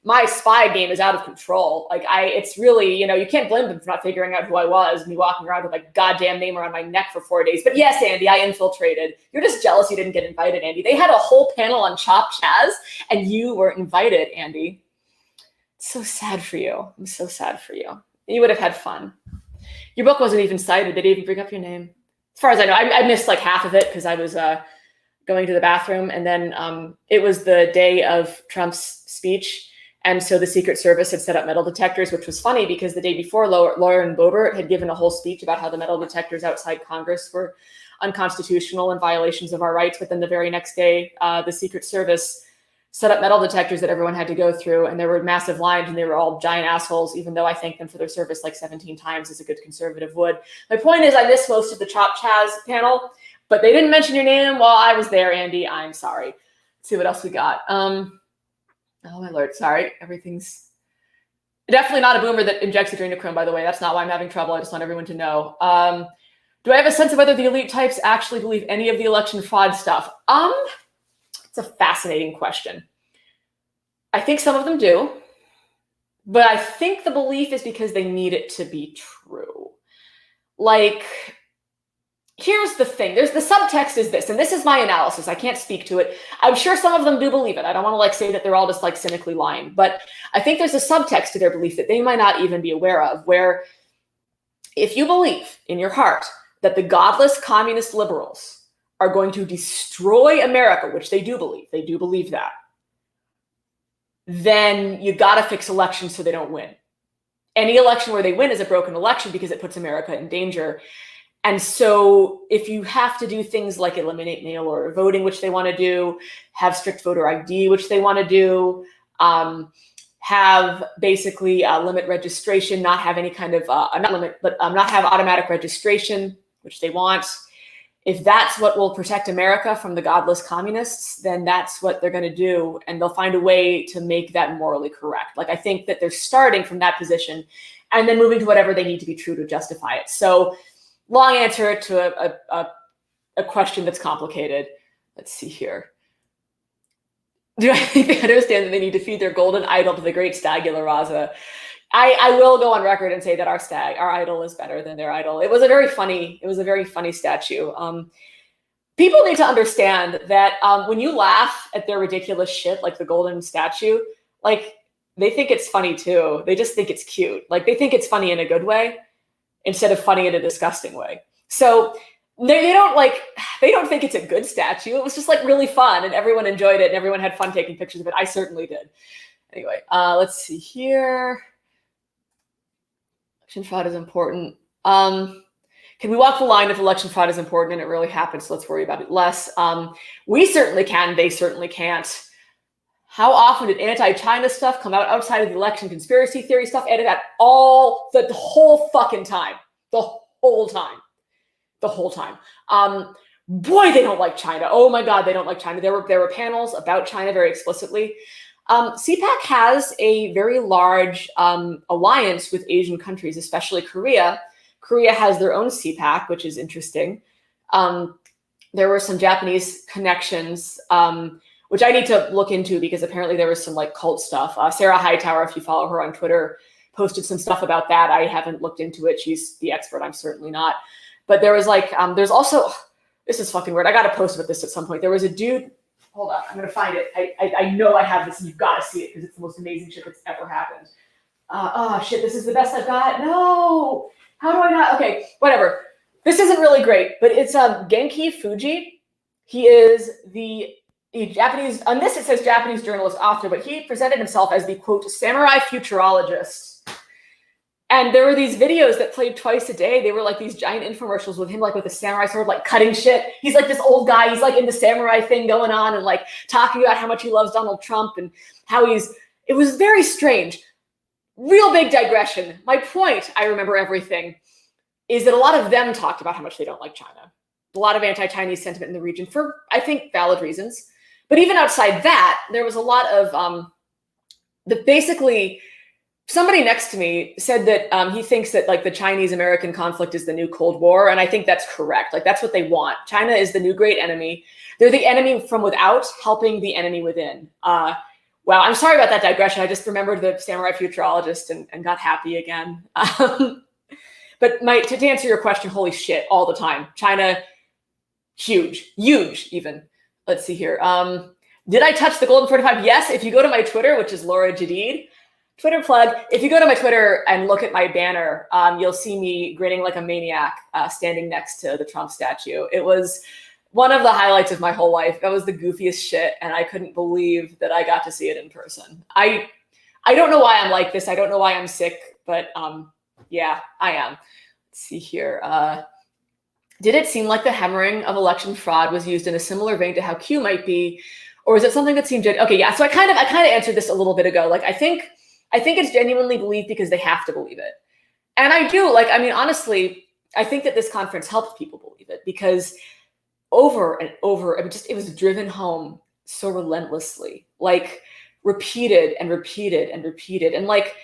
my spy game is out of control. Like it's really, you can't blame them for not figuring out who I was and me walking around with my goddamn name around my neck for 4 days. But yes, Andy, I infiltrated. You're just jealous you didn't get invited, Andy. They had a whole panel on Chop Chaz and you weren't invited, Andy. It's so sad for you. I'm so sad for you. You would have had fun. Your book wasn't even cited. They didn't even bring up your name. As far as I know, I missed like half of it because I was going to the bathroom. And then it was the day of Trump's speech. And so the Secret Service had set up metal detectors, which was funny because the day before, Lauren Boebert had given a whole speech about how the metal detectors outside Congress were unconstitutional and violations of our rights. But then the very next day, the Secret Service set up metal detectors that everyone had to go through. And there were massive lines and they were all giant assholes, even though I thanked them for their service like 17 times as a good conservative would. My point is I missed most of the Chop Chaz panel, but they didn't mention your name while I was there, Andy. I'm sorry. Let's see what else we got. Oh my Lord, sorry. Everything's definitely not a boomer that injects adrenochrome, by the way. That's not why I'm having trouble. I just want everyone to know. Do I have a sense of whether the elite types actually believe any of the election fraud stuff? It's a fascinating question. I think some of them do, but I think the belief is because they need it to be true. Like, here's the thing. There's the subtext is this, and this is my analysis. I can't speak to it. I'm sure some of them do believe it. I don't want to like say that they're all just like cynically lying, but I think there's a subtext to their belief that they might not even be aware of, where if you believe in your heart that the godless communist liberals are going to destroy America, which they do believe that, then you got to fix elections so they don't win. Any election where they win is a broken election because it puts America in danger. And so if you have to do things like eliminate mail order voting, which they want to do, have strict voter ID, which they want to do, have basically limit registration, not have any kind of, not have automatic registration, which they want, if that's what will protect America from the godless communists, then that's what they're going to do. And they'll find a way to make that morally correct. Like, I think that they're starting from that position and then moving to whatever they need to be true to justify it. So long answer to a question that's complicated. Let's see here. Do I think they understand that they need to feed their golden idol to the great Stagula Raza? I will go on record and say that our idol is better than their idol. It was a very funny statue. People need to understand that when you laugh at their ridiculous shit, like the golden statue, like they think it's funny too. They just think it's cute. Like they think it's funny in a good way instead of funny in a disgusting way. So they don't think it's a good statue. It was just like really fun and everyone enjoyed it and everyone had fun taking pictures of it. I certainly did. Anyway, let's see here. Election fraud is important. Can we walk the line if election fraud is important and it really happens? So let's worry about it less. We certainly can. They certainly can't. How often did anti-China stuff come out outside of the election conspiracy theory stuff? And that the whole fucking time. The whole time. Boy, they don't like China. Oh my God, they don't like China. There were panels about China very explicitly. CPAC has a very large alliance with Asian countries, especially Korea. Korea has their own CPAC, which is interesting. There were some Japanese connections, which I need to look into because apparently there was some like cult stuff. Sarah Hightower, if you follow her on Twitter, posted some stuff about that. I haven't looked into it. She's the expert. I'm certainly not. But there was like, there's also, this is fucking weird. I got to post about this at some point. There was a dude, hold on, I'm going to find it. I know I have this and you've got to see it because it's the most amazing shit that's ever happened. Oh shit, this is the best I've got. No, how do I not? Okay, whatever. This isn't really great, but it's Genki Fuji. He is the Japanese, on this it says Japanese journalist author, but he presented himself as the quote, samurai futurologist. And there were these videos that played twice a day. They were like these giant infomercials with him, like with a samurai sword, like cutting shit. He's like this old guy. He's like in the samurai thing going on and like talking about how much he loves Donald Trump and how it was very strange. Real big digression. My point, I remember everything, is that a lot of them talked about how much they don't like China. A lot of anti-Chinese sentiment in the region for, I think, valid reasons. But even outside that, there was a lot of basically, somebody next to me said that he thinks that like the Chinese-American conflict is the new Cold War. And I think that's correct. Like that's what they want. China is the new great enemy. They're the enemy from without, helping the enemy within. Wow, I'm sorry about that digression. I just remembered the samurai futurologist and got happy again. But to answer your question, holy shit, all the time. China, huge even. Let's see here. Did I touch the golden 45? Yes, if you go to my Twitter, which is Laura Jadid, Twitter plug. If you go to my Twitter and look at my banner, you'll see me grinning like a maniac standing next to the Trump statue. It was one of the highlights of my whole life. That was the goofiest shit, and I couldn't believe that I got to see it in person. I don't know why I'm like this. I don't know why I'm sick, but yeah, I am. Let's see here. Did it seem like the hammering of election fraud was used in a similar vein to how Q might be, or is it something that seemed okay? Yeah, so I kind of answered this a little bit ago. Like I think it's genuinely believed because they have to believe it. And I do, like, I mean, honestly, I think that this conference helped people believe it because over and over, it was driven home so relentlessly, like repeated and repeated and repeated. And like,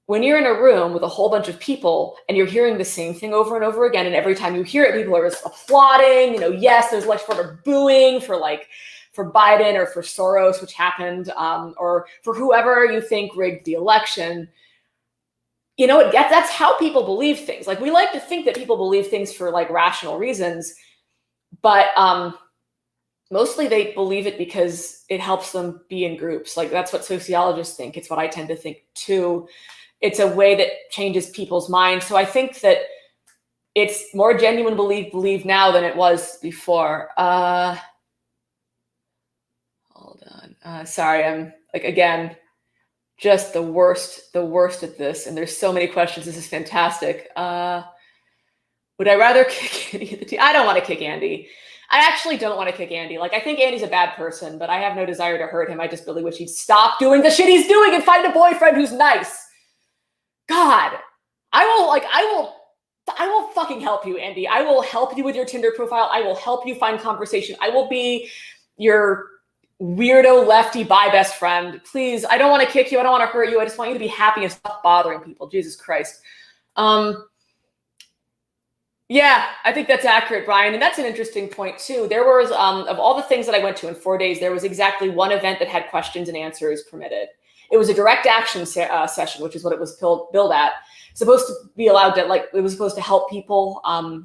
when you're in a room with a whole bunch of people and you're hearing the same thing over and over again, and every time you hear it, people are just applauding, yes, there's like sort of booing for Biden or for Soros, which happened, or for whoever you think rigged the election. That's how people believe things. Like we like to think that people believe things for like rational reasons, but mostly they believe it because it helps them be in groups. Like that's what sociologists think. It's what I tend to think too. It's a way that changes people's minds. So I think that it's more genuine believe now than it was before. Hold on. Sorry, I'm like, again, just the worst at this. And there's so many questions. This is fantastic. Would I rather kick Andy at the team? I don't want to kick Andy. I actually don't want to kick Andy. Like, I think Andy's a bad person, but I have no desire to hurt him. I just really wish he'd stop doing the shit he's doing and find a boyfriend who's nice. God, I will I will fucking help you, Andy. I will help you with your Tinder profile. I will help you find conversation. I will be your weirdo lefty bi best friend. Please, I don't want to kick you. I don't want to hurt you. I just want you to be happy and stop bothering people. Jesus Christ. Yeah, I think that's accurate, Brian. And that's an interesting point, too. There was, of all the things that I went to in 4 days, there was exactly one event that had questions and answers permitted. It was a direct action session, which is what it was billed at. Supposed to be allowed to, like, it was supposed to help people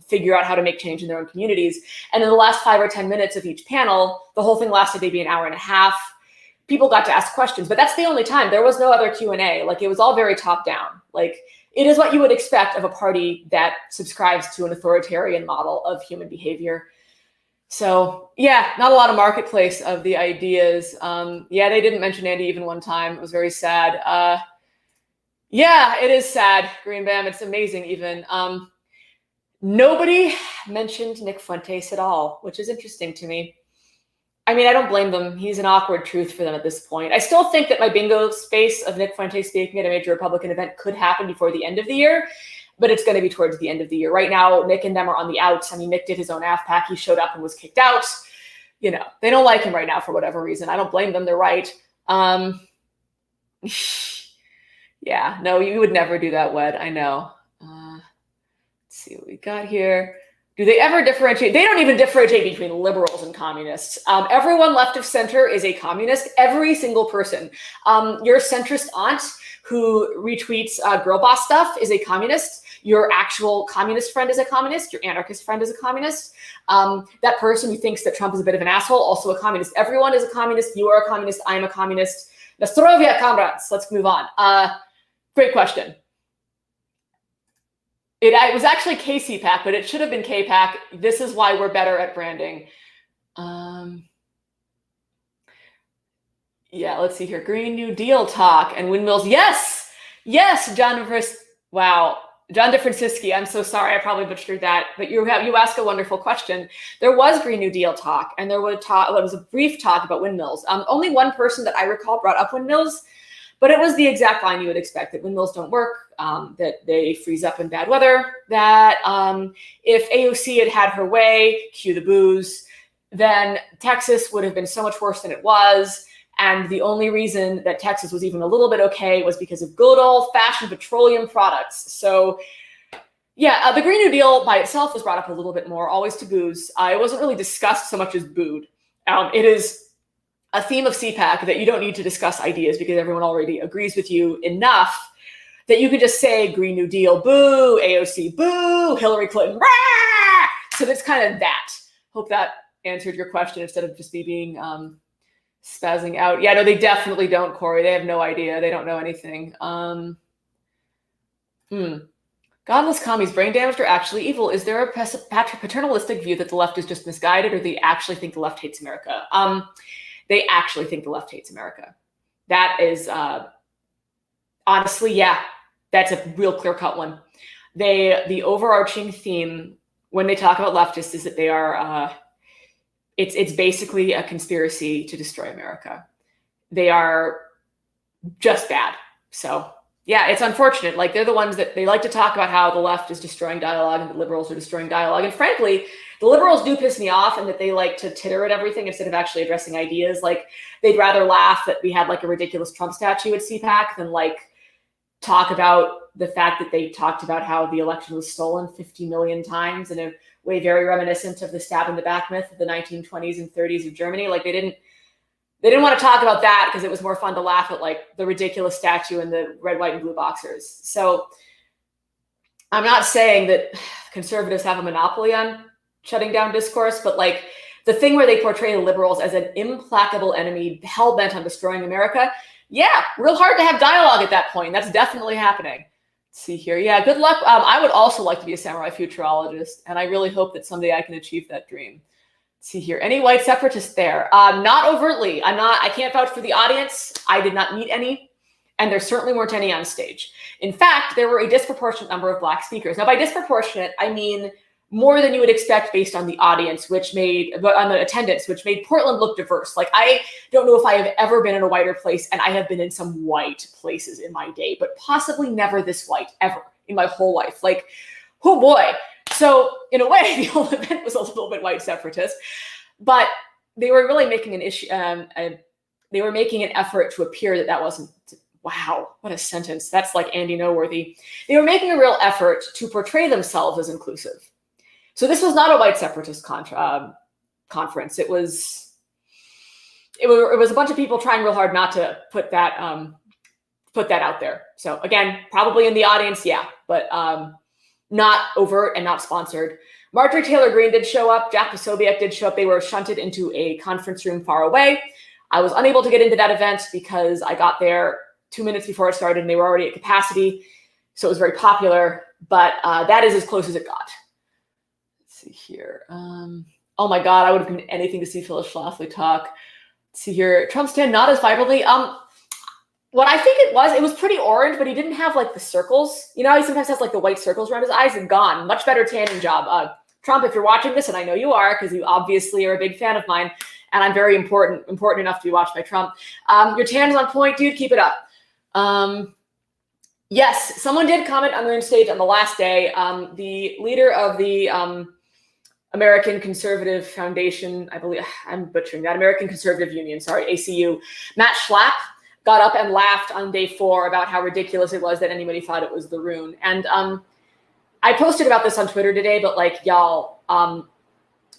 figure out how to make change in their own communities. And in the last 5 or 10 minutes of each panel, the whole thing lasted maybe an hour and a half. People got to ask questions, but that's the only time. There was no other Q&A. Like, it was all very top down. Like, it is what you would expect of a party that subscribes to an authoritarian model of human behavior. So yeah, not a lot of marketplace of the ideas. Yeah, they didn't mention Andy even one time. It was very sad. Yeah, it is sad, Green Bam. It's amazing even. Nobody mentioned Nick Fuentes at all, which is interesting to me. I mean, I don't blame them. He's an awkward truth for them at this point. I still think that my bingo space of Nick Fuentes speaking at a major Republican event could happen before the end of the year, but it's going to be towards the end of the year. Right now, Nick and them are on the outs. I mean, Nick did his own AFPAC. He showed up and was kicked out. You know, they don't like him right now for whatever reason. I don't blame them. They're right. Yeah, no, you would never do that, Wed. I know. Let's see what we got here. Do they ever differentiate? They don't even differentiate between liberals and communists. Everyone left of center is a communist. Every single person. Your centrist aunt who retweets girl boss stuff is a communist. Your actual communist friend is a communist. Your anarchist friend is a communist. That person who thinks that Trump is a bit of an asshole, also a communist. Everyone is a communist. You are a communist. I am a communist. Nastrovia, comrades. Let's move on. Great question. It was actually Cpac, but it should have been Cpac. This is why we're better at branding. Yeah, let's see here. Green New Deal talk and windmills. Yes, yes, John DeFrancisci. I'm so sorry, I probably butchered that, but you asked a wonderful question. There was Green New Deal talk, and there was a brief talk about windmills. Only one person that I recall brought up windmills. But it was the exact line you would expect, that windmills don't work, that they freeze up in bad weather, that if AOC had had her way, cue the booze, then Texas would have been so much worse than it was. And the only reason that Texas was even a little bit okay was because of good old-fashioned petroleum products. So yeah, the Green New Deal by itself was brought up a little bit more, always to booze. It wasn't really discussed so much as booed. It is a theme of CPAC that you don't need to discuss ideas because everyone already agrees with you enough that you can just say Green New Deal, boo, AOC, boo, Hillary Clinton, rah! So that's kind of that. Hope that answered your question instead of just me being spazzing out. Yeah, no, they definitely don't, Corey. They have no idea. They don't know anything. Godless commies, brain damaged or actually evil. Is there a paternalistic view that the left is just misguided or they actually think the left hates America? They actually think the left hates America. That is, honestly, yeah, that's a real clear-cut one. The overarching theme when they talk about leftists is that they are, it's basically a conspiracy to destroy America. They are just bad. So yeah, it's unfortunate. Like, they're the ones that they like to talk about how the left is destroying dialogue and the liberals are destroying dialogue. And frankly, the liberals do piss me off in that they like to titter at everything instead of actually addressing ideas. Like, they'd rather laugh that we had like a ridiculous Trump statue at CPAC than like talk about the fact that they talked about how the election was stolen 50 million times in a way very reminiscent of the stab in the back myth of the 1920s and 30s of Germany. Like, they didn't want to talk about that because it was more fun to laugh at like the ridiculous statue and the red, white, and blue boxers. So I'm not saying that conservatives have a monopoly on shutting down discourse, but like the thing where they portray the liberals as an implacable enemy hell-bent on destroying America, yeah, real hard to have dialogue at that point. That's definitely happening. Let's see here. Yeah, good luck. I would also like to be a samurai futurologist, and I really hope that someday I can achieve that dream. Let's see here. Any white separatists there? Not overtly. I can't vouch for the audience. I did not meet any, and there certainly weren't any on stage. In fact, there were a disproportionate number of Black speakers. Now, by disproportionate, I mean more than you would expect based on the audience, on the attendance, which made Portland look diverse. Like, I don't know if I have ever been in a whiter place, and I have been in some white places in my day, but possibly never this white ever in my whole life. Like, Oh boy. So in a way, the whole event was a little bit white separatist, but they were really making an issue. They were making an effort to appear that wasn't. Wow, what a sentence. That's like Andy Noworthy. They were making a real effort to portray themselves as inclusive. So this was not a white separatist conference. It was a bunch of people trying real hard not to put that out there. So again, probably in the audience, yeah, but not overt and not sponsored. Marjorie Taylor Greene did show up. Jack Posobiec did show up. They were shunted into a conference room far away. I was unable to get into that event because I got there 2 minutes before it started and they were already at capacity. So it was very popular, but that is as close as it got. Let's see here. Oh my God, I would have given anything to see Phyllis Schlafly talk. Let's see here. Trump stand not as vibrantly. What I think it was pretty orange, but he didn't have like the circles. You know, he sometimes has like the white circles around his eyes and gone. Much better tanning job. Trump, if you're watching this, and I know you are, because you obviously are a big fan of mine, and I'm very important enough to be watched by Trump. Your tan's on point, dude. Keep it up. Yes, someone did comment on the stage on the last day. The leader of the American Conservative Foundation, I believe, I'm butchering that, American Conservative Union, sorry, ACU, Matt Schlapp, got up and laughed on day 4 about how ridiculous it was that anybody thought it was the rune. And I posted about this on Twitter today, but like, y'all,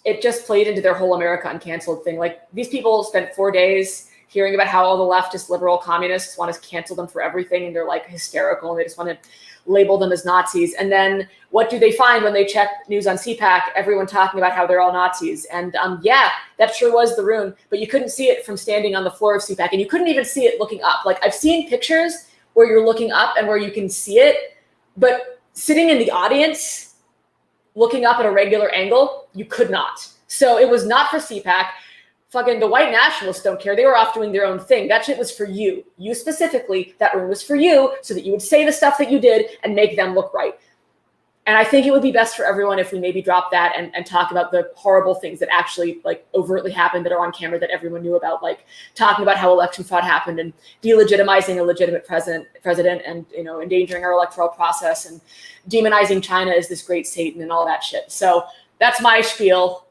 it just played into their whole America Uncanceled thing. Like, these people spent 4 days hearing about how all the leftist liberal communists want to cancel them for everything, and they're like hysterical, and they just want to label them as Nazis. And then what do they find when they check news on CPAC? Everyone talking about how they're all Nazis. And yeah, that sure was the rune, but you couldn't see it from standing on the floor of CPAC, and you couldn't even see it looking up. Like, I've seen pictures where you're looking up and where you can see it, but sitting in the audience, looking up at a regular angle, you could not. So it was not for CPAC. Fucking the white nationalists don't care. They were off doing their own thing. That shit was for you. You specifically, that room was for you so that you would say the stuff that you did and make them look right. And I think it would be best for everyone if we maybe drop that and talk about the horrible things that actually like overtly happened that are on camera that everyone knew about, like talking about how election fraud happened and delegitimizing a legitimate president and, you know, endangering our electoral process and demonizing China as this great Satan and all that shit. So that's my spiel.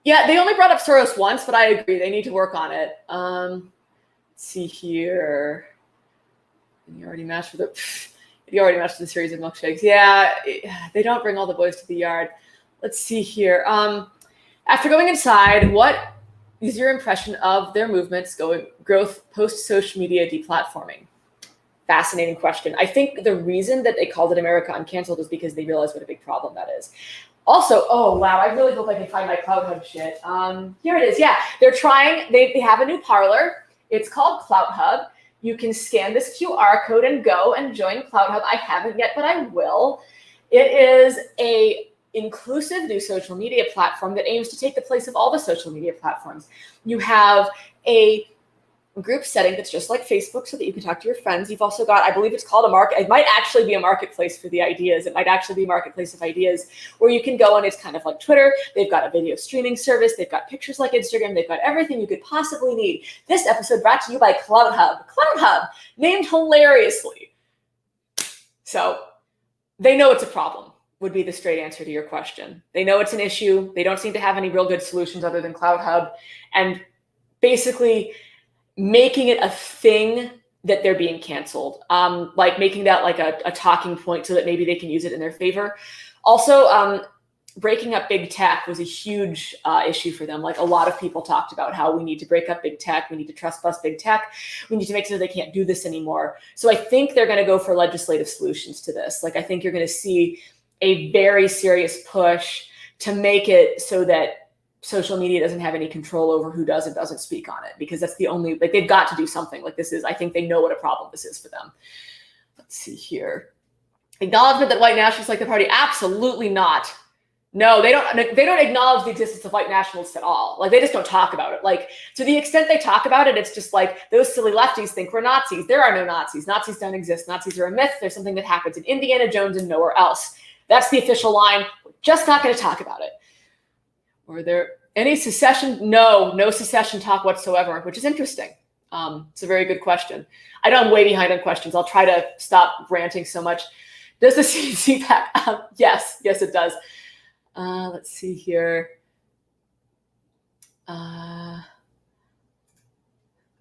Yeah, they only brought up Soros once, but I agree. They need to work on it. Let's see here. You already matched with the series of milkshakes. Yeah, they don't bring all the boys to the yard. Let's see here. After going inside, what is your impression of their movement's growth post-social media deplatforming? Fascinating question. I think the reason that they called it America Uncanceled is because they realized what a big problem that is. Also, oh, wow, I really hope I can find my CloutHub shit. Here it is. Yeah, they're trying. They have a new parlor. It's called CloutHub. You can scan this QR code and go and join CloutHub. I haven't yet, but I will. It is a inclusive new social media platform that aims to take the place of all the social media platforms. You have a group setting that's just like Facebook so that you can talk to your friends. You've also got, I believe it's called a market. It might actually be a marketplace for the ideas. It might actually be a marketplace of ideas where you can go, and it's kind of like Twitter. They've got a video streaming service. They've got pictures like Instagram. They've got everything you could possibly need. This episode brought to you by CloutHub. CloutHub, named hilariously. So they know it's a problem, would be the straight answer to your question. They know it's an issue. They don't seem to have any real good solutions other than CloutHub. And basically making it a thing that they're being canceled, like making that like a talking point so that maybe they can use it in their favor. Also, breaking up big tech was a huge issue for them. Like, a lot of people talked about how we need to break up big tech. We need to trust bust big tech. We need to make sure they can't do this anymore. So I think they're going to go for legislative solutions to this. Like, I think you're going to see a very serious push to make it so that social media doesn't have any control over who does and doesn't speak on it, because that's the only, like, they've got to do something. Like, this is, I think they know what a problem this is for them. Let's see here. Acknowledgement that white nationalists like the party? Absolutely not. No, they don't acknowledge the existence of white nationalists at all. Like, they just don't talk about it. Like, to the extent they talk about it, it's just like, those silly lefties think we're Nazis. There are no Nazis. Nazis don't exist. Nazis are a myth. There's something that happens in Indiana Jones and nowhere else. That's the official line. We're just not going to talk about it. Were there any secession? No secession talk whatsoever, which is interesting. It's a very good question. I know I'm way behind on questions. I'll try to stop ranting so much. Does the CPAC? Yes, it does. Let's see here.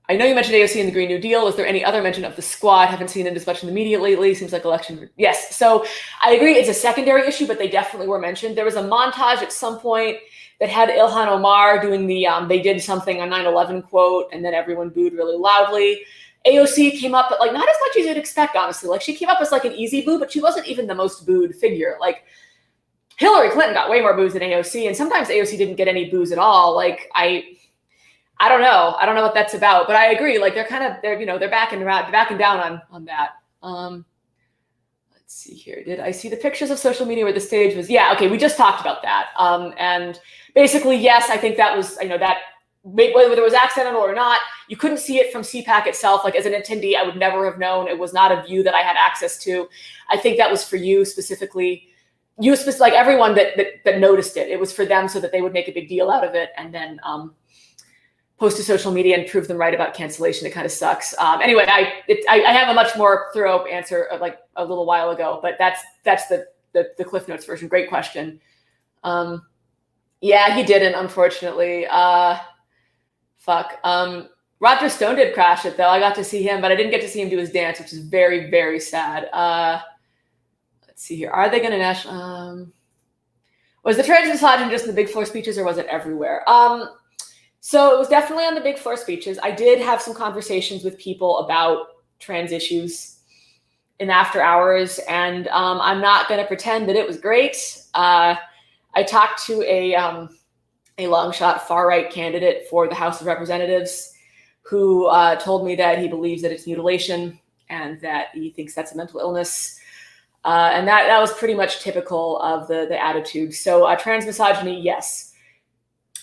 I know you mentioned AOC and the Green New Deal. Was there any other mention of the squad? Haven't seen it as much in the media lately. Seems like election. Yes. So I agree. It's a secondary issue, but they definitely were mentioned. There was a montage at some point that had Ilhan Omar doing the they did something on 9/11 quote, and then everyone booed really loudly. AOC came up, but like not as much as you'd expect, honestly. Like she came up as like an easy boo, but she wasn't even the most booed figure. Like Hillary Clinton got way more boos than AOC, and sometimes AOC didn't get any boos at all. Like I don't know. I don't know what that's about, but I agree. Like they're backing down on that. Let's see here. Did I see the pictures of social media where the stage was? Yeah. Okay. We just talked about that. And basically, yes, I think that was, that whether it was accidental or not, you couldn't see it from CPAC itself. Like as an attendee, I would never have known. It was not a view that I had access to. I think that was for you specifically. Like everyone that noticed it. It was for them so that they would make a big deal out of it and then post to social media and prove them right about cancellation. It kind of sucks. Anyway, I have a much more thorough answer like a little while ago, but that's the Cliff Notes version. Great question. Yeah, he didn't, unfortunately. Fuck. Roger Stone did crash it though. I got to see him, but I didn't get to see him do his dance, which is very, very sad. Let's see here. Are they going to national? Was the trans misogyny just in the big floor speeches, or was it everywhere? So it was definitely on the big floor speeches. I did have some conversations with people about trans issues in after hours, and I'm not going to pretend that it was great. I talked to a long shot far right candidate for the House of Representatives who told me that he believes that it's mutilation and that he thinks that's a mental illness. And that was pretty much typical of the attitude. So trans misogyny, yes.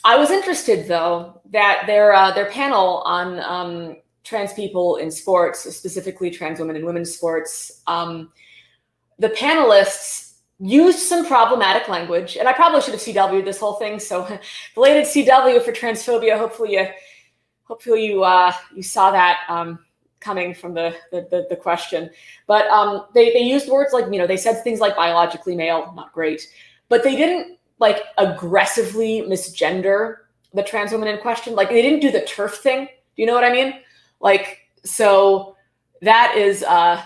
I was interested, though, that their panel on trans people in sports, specifically trans women in women's sports, the panelists used some problematic language, and I probably should have CW'd this whole thing. So, belated CW for transphobia. Hopefully you saw that coming from the question. But they used words like they said things like biologically male, not great, but they didn't like aggressively misgender the trans woman in question. Like they didn't do the turf thing. Do you know what I mean? Like, so that is, oh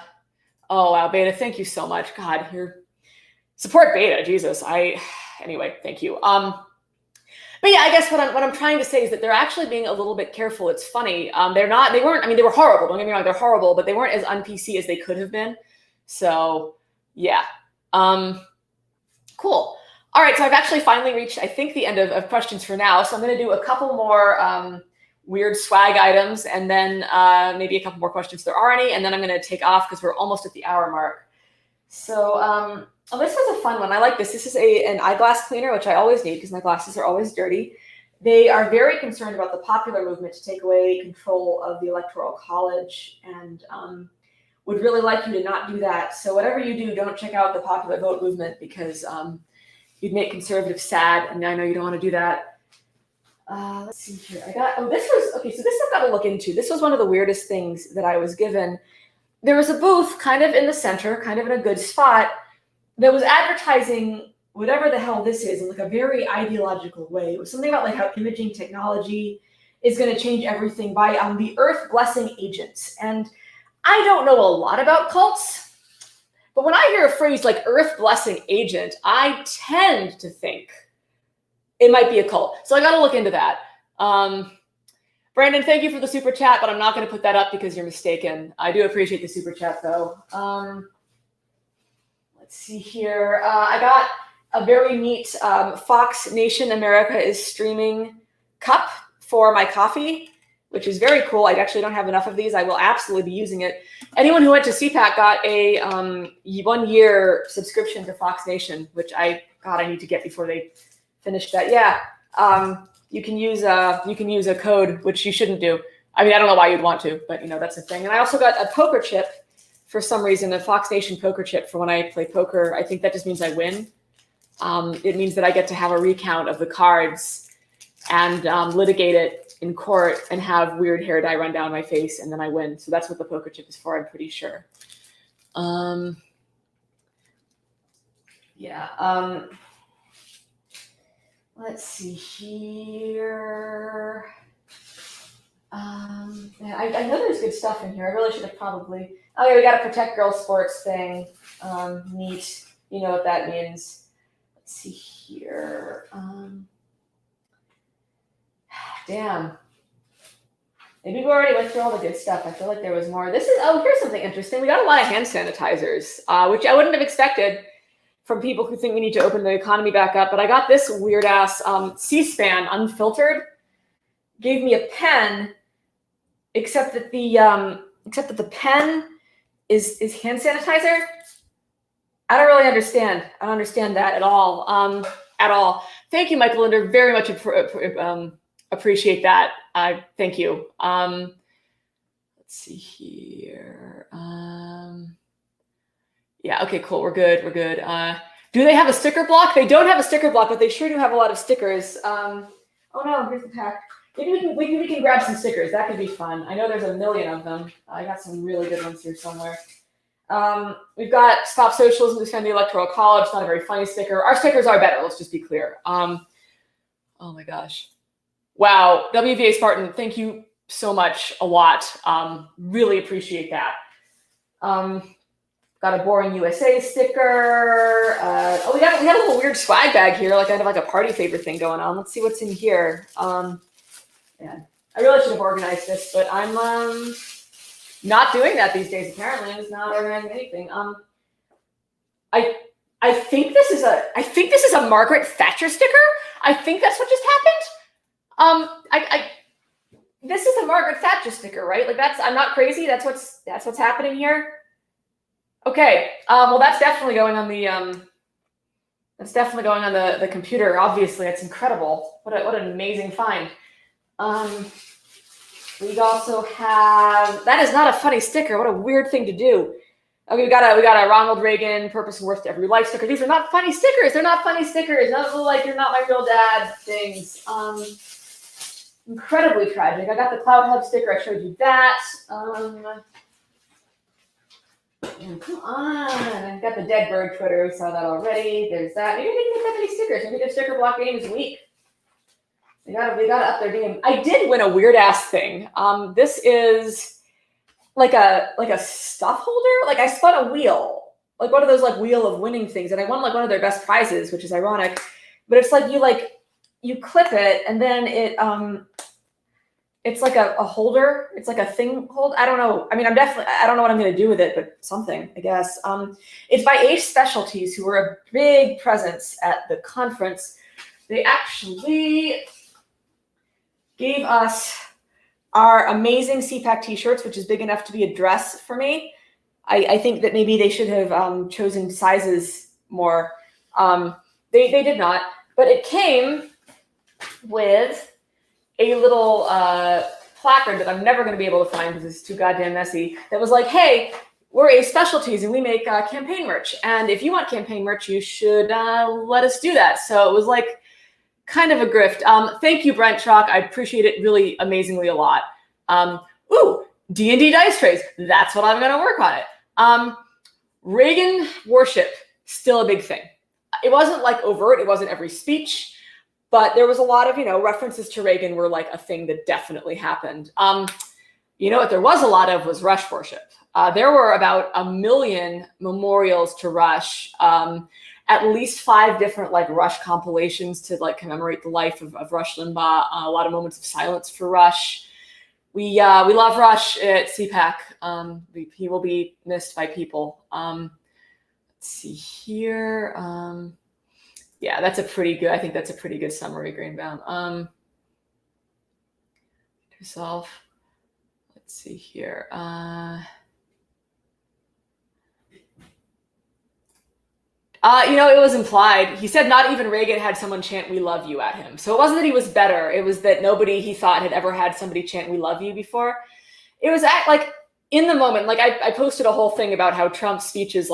wow, Beta, thank you so much. God, your support Beta, Jesus. Anyway, thank you. But yeah, I guess what I'm trying to say is that they're actually being a little bit careful. It's funny. They were horrible. Don't get me wrong. They're horrible, but they weren't as un-PC as they could have been. So yeah. Cool. All right, so I've actually finally reached, I think, the end of questions for now. So I'm going to do a couple more weird swag items and then maybe a couple more questions if there are any, and then I'm going to take off because we're almost at the hour mark. So this was a fun one. I like this. This is an eyeglass cleaner, which I always need because my glasses are always dirty. They are very concerned about the popular movement to take away control of the Electoral College and would really like you to not do that. So whatever you do, don't check out the popular vote movement because you'd make conservatives sad, and I know you don't want to do that. Let's see here. So this I've got to look into. This was one of the weirdest things that I was given. There was a booth kind of in the center, kind of in a good spot, that was advertising whatever the hell this is in like a very ideological way. It was something about like how imaging technology is going to change everything by the earth blessing agents. And I don't know a lot about cults, but when I hear a phrase like earth blessing agent, I tend to think it might be a cult. So I got to look into that. Brandon, thank you for the super chat, but I'm not going to put that up because you're mistaken. I do appreciate the super chat though. Let's see here. I got a very neat Fox Nation America is streaming cup for my coffee, which is very cool. I actually don't have enough of these. I will absolutely be using it. Anyone who went to CPAC got a 1-year subscription to Fox Nation, which I need to get before they finish that. Yeah, you can use a code, which you shouldn't do. I mean, I don't know why you'd want to, but that's a thing. And I also got a poker chip for some reason, a Fox Nation poker chip for when I play poker. I think that just means I win. It means that I get to have a recount of the cards and litigate it in court and have weird hair dye run down my face, and then I win. So that's what the poker chip is for, I'm pretty sure. Yeah. Let's see here. Yeah, I know there's good stuff in here. I really should have probably. Oh yeah, we got a protect girls sports thing. Neat. You know what that means. Let's see here. Damn. Maybe we already went through all the good stuff. I feel like there was more. Here's something interesting. We got a lot of hand sanitizers, which I wouldn't have expected from people who think we need to open the economy back up. But I got this weird ass C-SPAN unfiltered. Gave me a pen, except that the pen is hand sanitizer. I don't really understand. I don't understand that at all. At all. Thank you, Michael Linder. Very much appreciate that. Thank you. Let's see here. Yeah, okay, cool. We're good. Do they have a sticker block? They don't have a sticker block, but they sure do have a lot of stickers. Oh no, here's the pack. Maybe we can grab some stickers. That could be fun. I know there's a million of them. I got some really good ones here somewhere. We've got Stop Socialism, Defend the Electoral College. It's not a very funny sticker. Our stickers are better. Let's just be clear. Oh my gosh. Wow. WVA Spartan, thank you so much. A lot. Really appreciate that. Got a Boring USA sticker. We got a little weird swag bag here, like kind of like a party favor thing going on. Let's see what's in here. Yeah, I really should have organized this, but I'm not doing that these days. Apparently, I'm just not organizing anything. I think this is a Margaret Thatcher sticker. I think that's what just happened. This is a Margaret Thatcher sticker, right? Like I'm not crazy. That's what's happening here. Okay. Well, that's definitely going on the the computer. Obviously, it's incredible. What an amazing find. We also have, that is not a funny sticker. What a weird thing to do. Okay, we got a Ronald Reagan Purpose and Worth to Every Life sticker. These are not funny stickers. They're not funny stickers. Not like You're Not My Real Dad things. Incredibly tragic. I got the Cloud Hub sticker. I showed you that. And come on. I've got the Dead Bird Twitter. We saw that already. There's that. Maybe they didn't get that many stickers. Maybe their sticker block game is weak. They gotta up their game. I did win a weird ass thing. This is like a stuff holder. Like I spun a wheel, like one of those like wheel of winning things, and I won like one of their best prizes, which is ironic. But it's like you clip it, and then it's like a holder. It's like a thing hold. I don't know. I mean, I don't know what I'm gonna do with it, but something, I guess. It's by Ace Specialties, who were a big presence at the conference. They actually gave us our amazing CPAC t-shirts, which is big enough to be a dress for me. I think that maybe they should have chosen sizes more. They did not, but it came with a little placard that I'm never going to be able to find because it's too goddamn messy. That was like, hey, we're Ace Specialties and we make campaign merch. And if you want campaign merch, you should let us do that. So it was like, kind of a grift. Thank you, Brent Chalk. I appreciate it really amazingly a lot. D&D dice trays. That's what I'm going to work on it. Reagan worship, still a big thing. It wasn't like overt. It wasn't every speech, but there was a lot of, references to Reagan were like a thing that definitely happened. What there was a lot of was Rush worship. There were about 1 million memorials to Rush. At least 5 different Rush compilations to commemorate the life of Rush Limbaugh. A lot of moments of silence for Rush. We love Rush at CPAC. He will be missed by people. Let's see here. Yeah, that's a pretty good. I think that's a pretty good summary, Greenbound. Yourself. Let's see here. It was implied. He said not even Reagan had someone chant "We love you" at him. So it wasn't that he was better. It was that nobody he thought had ever had somebody chant "We love you" before. It was in the moment. I posted a whole thing about how Trump's speeches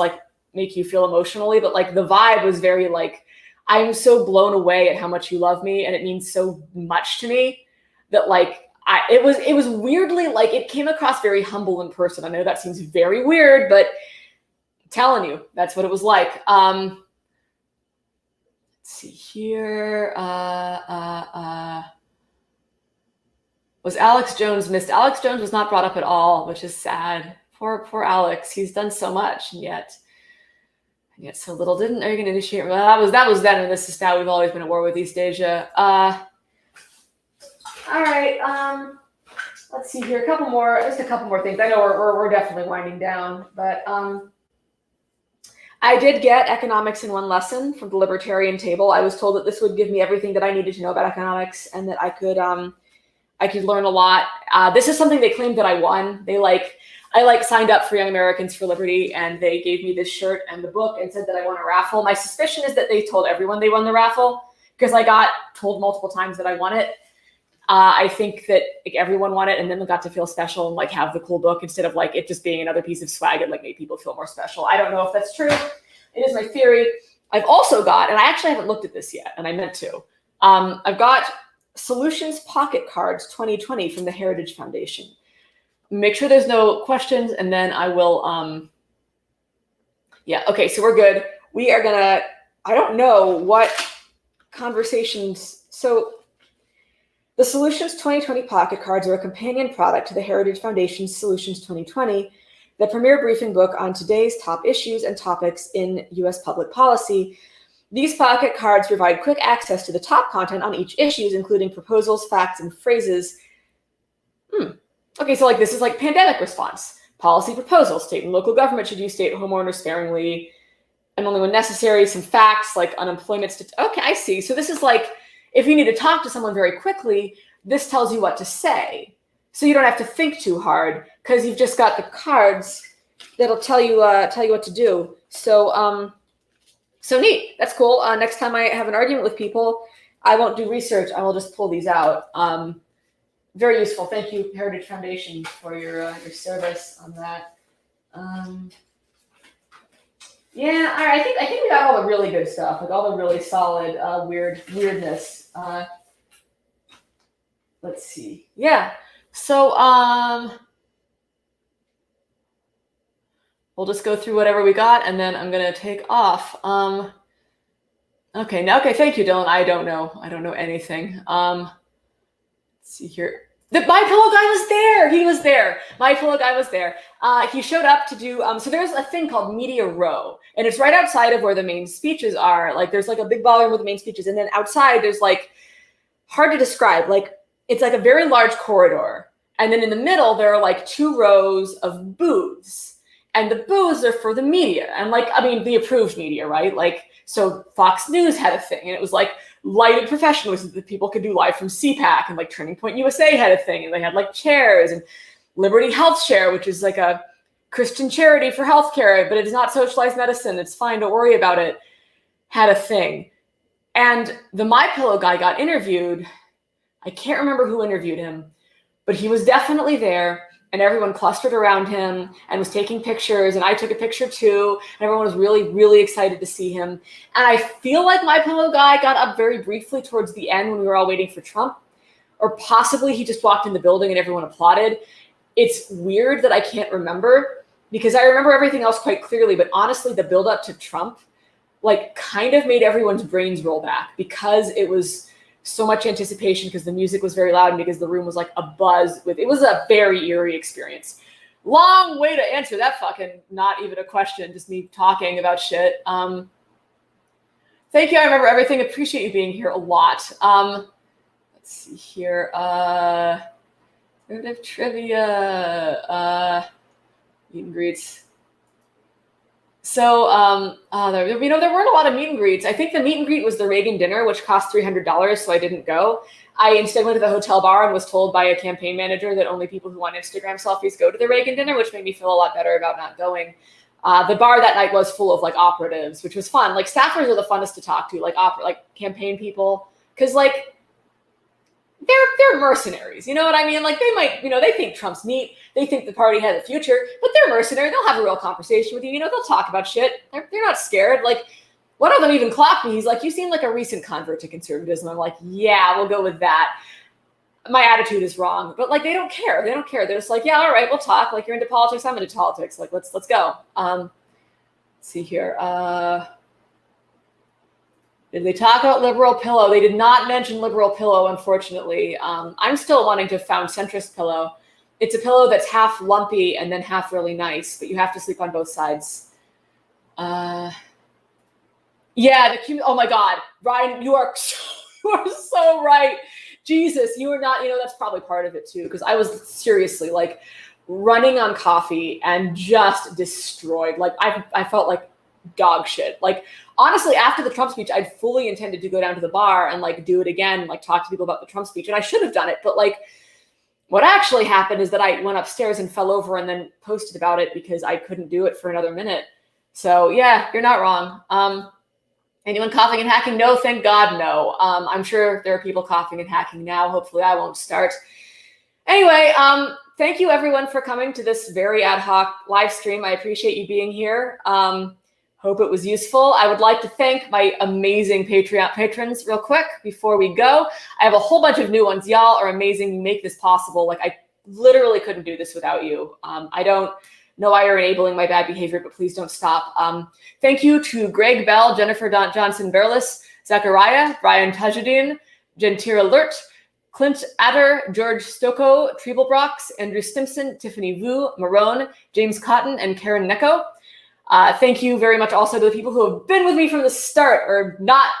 make you feel emotionally, but the vibe was very I'm so blown away at how much you love me, and it means so much to me that it was weirdly it came across very humble in person. I know that seems very weird, but telling you, that's what it was like. see here. Was Alex Jones missed? Alex Jones was not brought up at all, which is sad. Poor Alex. He's done so much, and yet so little. Are you going to initiate? Well, that was then, and this is now. We've always been at war with East Asia. All right. Let's see here. Just a couple more things. I know we're definitely winding down, but I did get economics in one lesson from the libertarian table. I was told that this would give me everything that I needed to know about economics, and that I could learn a lot. This is something they claimed that I won. I signed up for Young Americans for Liberty, and they gave me this shirt and the book and said that I won a raffle. My suspicion is that they told everyone they won the raffle, because I got told multiple times that I won it. I think that everyone won it, and then they got to feel special and have the cool book instead of it just being another piece of swag. It made people feel more special. I don't know if that's true. It is my theory. I've also got, and I actually haven't looked at this yet, and I meant to. I've got Solutions Pocket Cards 2020 from the Heritage Foundation. Make sure there's no questions, and then I will. Yeah. Okay. So we're good. We are gonna. I don't know what conversations. So the Solutions 2020 Pocket Cards are a companion product to the Heritage Foundation's Solutions 2020, the premier briefing book on today's top issues and topics in U.S. public policy. These pocket cards provide quick access to the top content on each issue, including proposals, facts, and phrases. Okay, so this is pandemic response, policy proposals, state and local government should use stay-at-home orders sparingly and only when necessary, some facts like unemployment. Okay, I see. So this is if you need to talk to someone very quickly, this tells you what to say. So you don't have to think too hard because you've just got the cards that'll tell you what to do. So so neat. That's cool. Next time I have an argument with people, I won't do research. I will just pull these out. Very useful. Thank you, Heritage Foundation, for your service on that. Yeah, all right. I think we got all the really good stuff, all the really solid weirdness. Let's see. Yeah. So we'll just go through whatever we got, and then I'm gonna take off. Okay. Thank you, Dylan. I don't know anything. Let's see here. The My Pillow guy was there. He was there. My Pillow guy was there. He showed up to do, so there's a thing called Media Row, and it's right outside of where the main speeches are. There's a big ballroom with the main speeches, and then outside there's hard to describe. It's a very large corridor, and then in the middle there are 2 rows of booths, and the booths are for the media, and the approved media, right? So Fox News had a thing, and it was lighted professionalism that people could do live from CPAC, and Turning Point USA had a thing, and they had chairs, and Liberty Health Share, which is a Christian charity for healthcare, but it is not socialized medicine. It's fine, don't worry about it. Had a thing. And the My Pillow guy got interviewed. I can't remember who interviewed him, but he was definitely there, and everyone clustered around him and was taking pictures, and I took a picture too, and everyone was really, really excited to see him. And I feel like My Pillow guy got up very briefly towards the end when we were all waiting for Trump, or possibly he just walked in the building and everyone applauded. It's weird that I can't remember, because I remember everything else quite clearly, but honestly, the buildup to Trump kind of made everyone's brains roll back, because it was so much anticipation, because the music was very loud, and because the room was a buzz with, it was a very eerie experience. Long way to answer that fucking, not even a question, just me talking about shit. Thank you. I remember everything. Appreciate you being here a lot. Let's see here. Trivia, meet and greets. So, there weren't a lot of meet and greets. I think the meet and greet was the Reagan dinner, which cost $300, so I didn't go. I instead went to the hotel bar and was told by a campaign manager that only people who want Instagram selfies go to the Reagan dinner, which made me feel a lot better about not going. The bar that night was full of operatives, which was fun. Staffers are the funnest to talk to, campaign people, because they're mercenaries, you know what I mean? They might, they think Trump's neat, they think the party has a future, but they're mercenary. They'll have a real conversation with you. They'll talk about shit. They're not scared. One of them even clocked me. He's like, "You seem like a recent convert to conservatism." I'm like, "Yeah, we'll go with that." My attitude is wrong, but they don't care. They don't care. They're just "Yeah, all right, we'll talk. You're into politics, I'm into politics. Let's go." Let's see here. Did they talk about liberal pillow? They did not mention liberal pillow, unfortunately. I'm still wanting to found centrist pillow. It's a pillow that's half lumpy and then half really nice, but you have to sleep on both sides. Yeah, oh my God, Ryan, you are so right. Jesus, you are not, that's probably part of it too, because I was seriously like running on coffee and just destroyed. Like I felt like dog shit. Like honestly, after the Trump speech, I'd fully intended to go down to the bar and like do it again, like talk to people about the Trump speech, and I should have done it. But like what actually happened is that I went upstairs and fell over and then posted about it because I couldn't do it for another minute. So yeah, you're not wrong. Anyone coughing and hacking? No, thank God, no. I'm sure there are people coughing and hacking now. Hopefully I won't start. Anyway, thank you everyone for coming to this very ad hoc live stream. I appreciate you being here. Hope it was useful. I would like to thank my amazing Patreon patrons real quick before we go. I have a whole bunch of new ones. Y'all are amazing. You make this possible. Like I literally couldn't do this without you. I don't know why you're enabling my bad behavior, but please don't stop. Thank you to Greg Bell, Jennifer Johnson-Berlis, Zachariah, Brian Tajudin, Gentira Lurt, Clint Adder, George Stocco, Treblebrox, Andrew Stimson, Tiffany Vu, Marone, James Cotton, and Karen Necco. Thank you very much also to the people who have been with me from the start, or not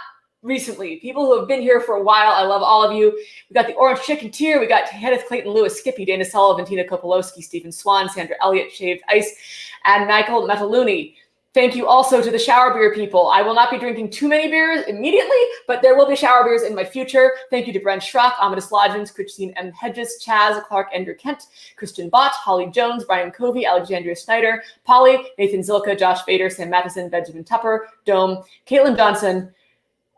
recently, people who have been here for a while. I love all of you. We got the Orange Chicken Tier. We got Kenneth Clayton Lewis, Skippy, Dana Sullivan, Tina Kopolowski, Stephen Swan, Sandra Elliott, Shaved Ice, and Michael Metaluni. Thank you also to the shower beer people. I will not be drinking too many beers immediately, but there will be shower beers in my future. Thank you to Brent Schrock, Amadeus Lodgins, Christine M. Hedges, Chaz, Clark, Andrew Kent, Christian Bott, Holly Jones, Brian Covey, Alexandria Schneider, Polly, Nathan Zilka, Josh Vader, Sam Matheson, Benjamin Tupper, Dome, Caitlin Johnson.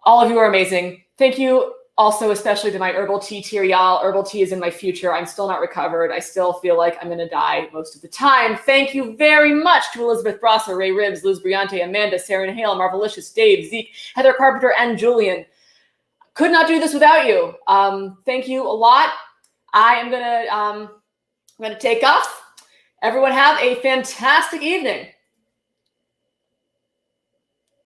All of you are amazing. Thank you also especially to my herbal tea tier, y'all. Herbal tea is in my future. I'm still not recovered. I still feel like I'm going to die most of the time. Thank you very much to Elizabeth Brasser, Ray Ribbs, Liz Briante, Amanda, Sarah Hale, Marvelicious, Dave, Zeke, Heather Carpenter, and Julian. Could not do this without you. Thank you a lot. I'm going to take off. Everyone have a fantastic evening.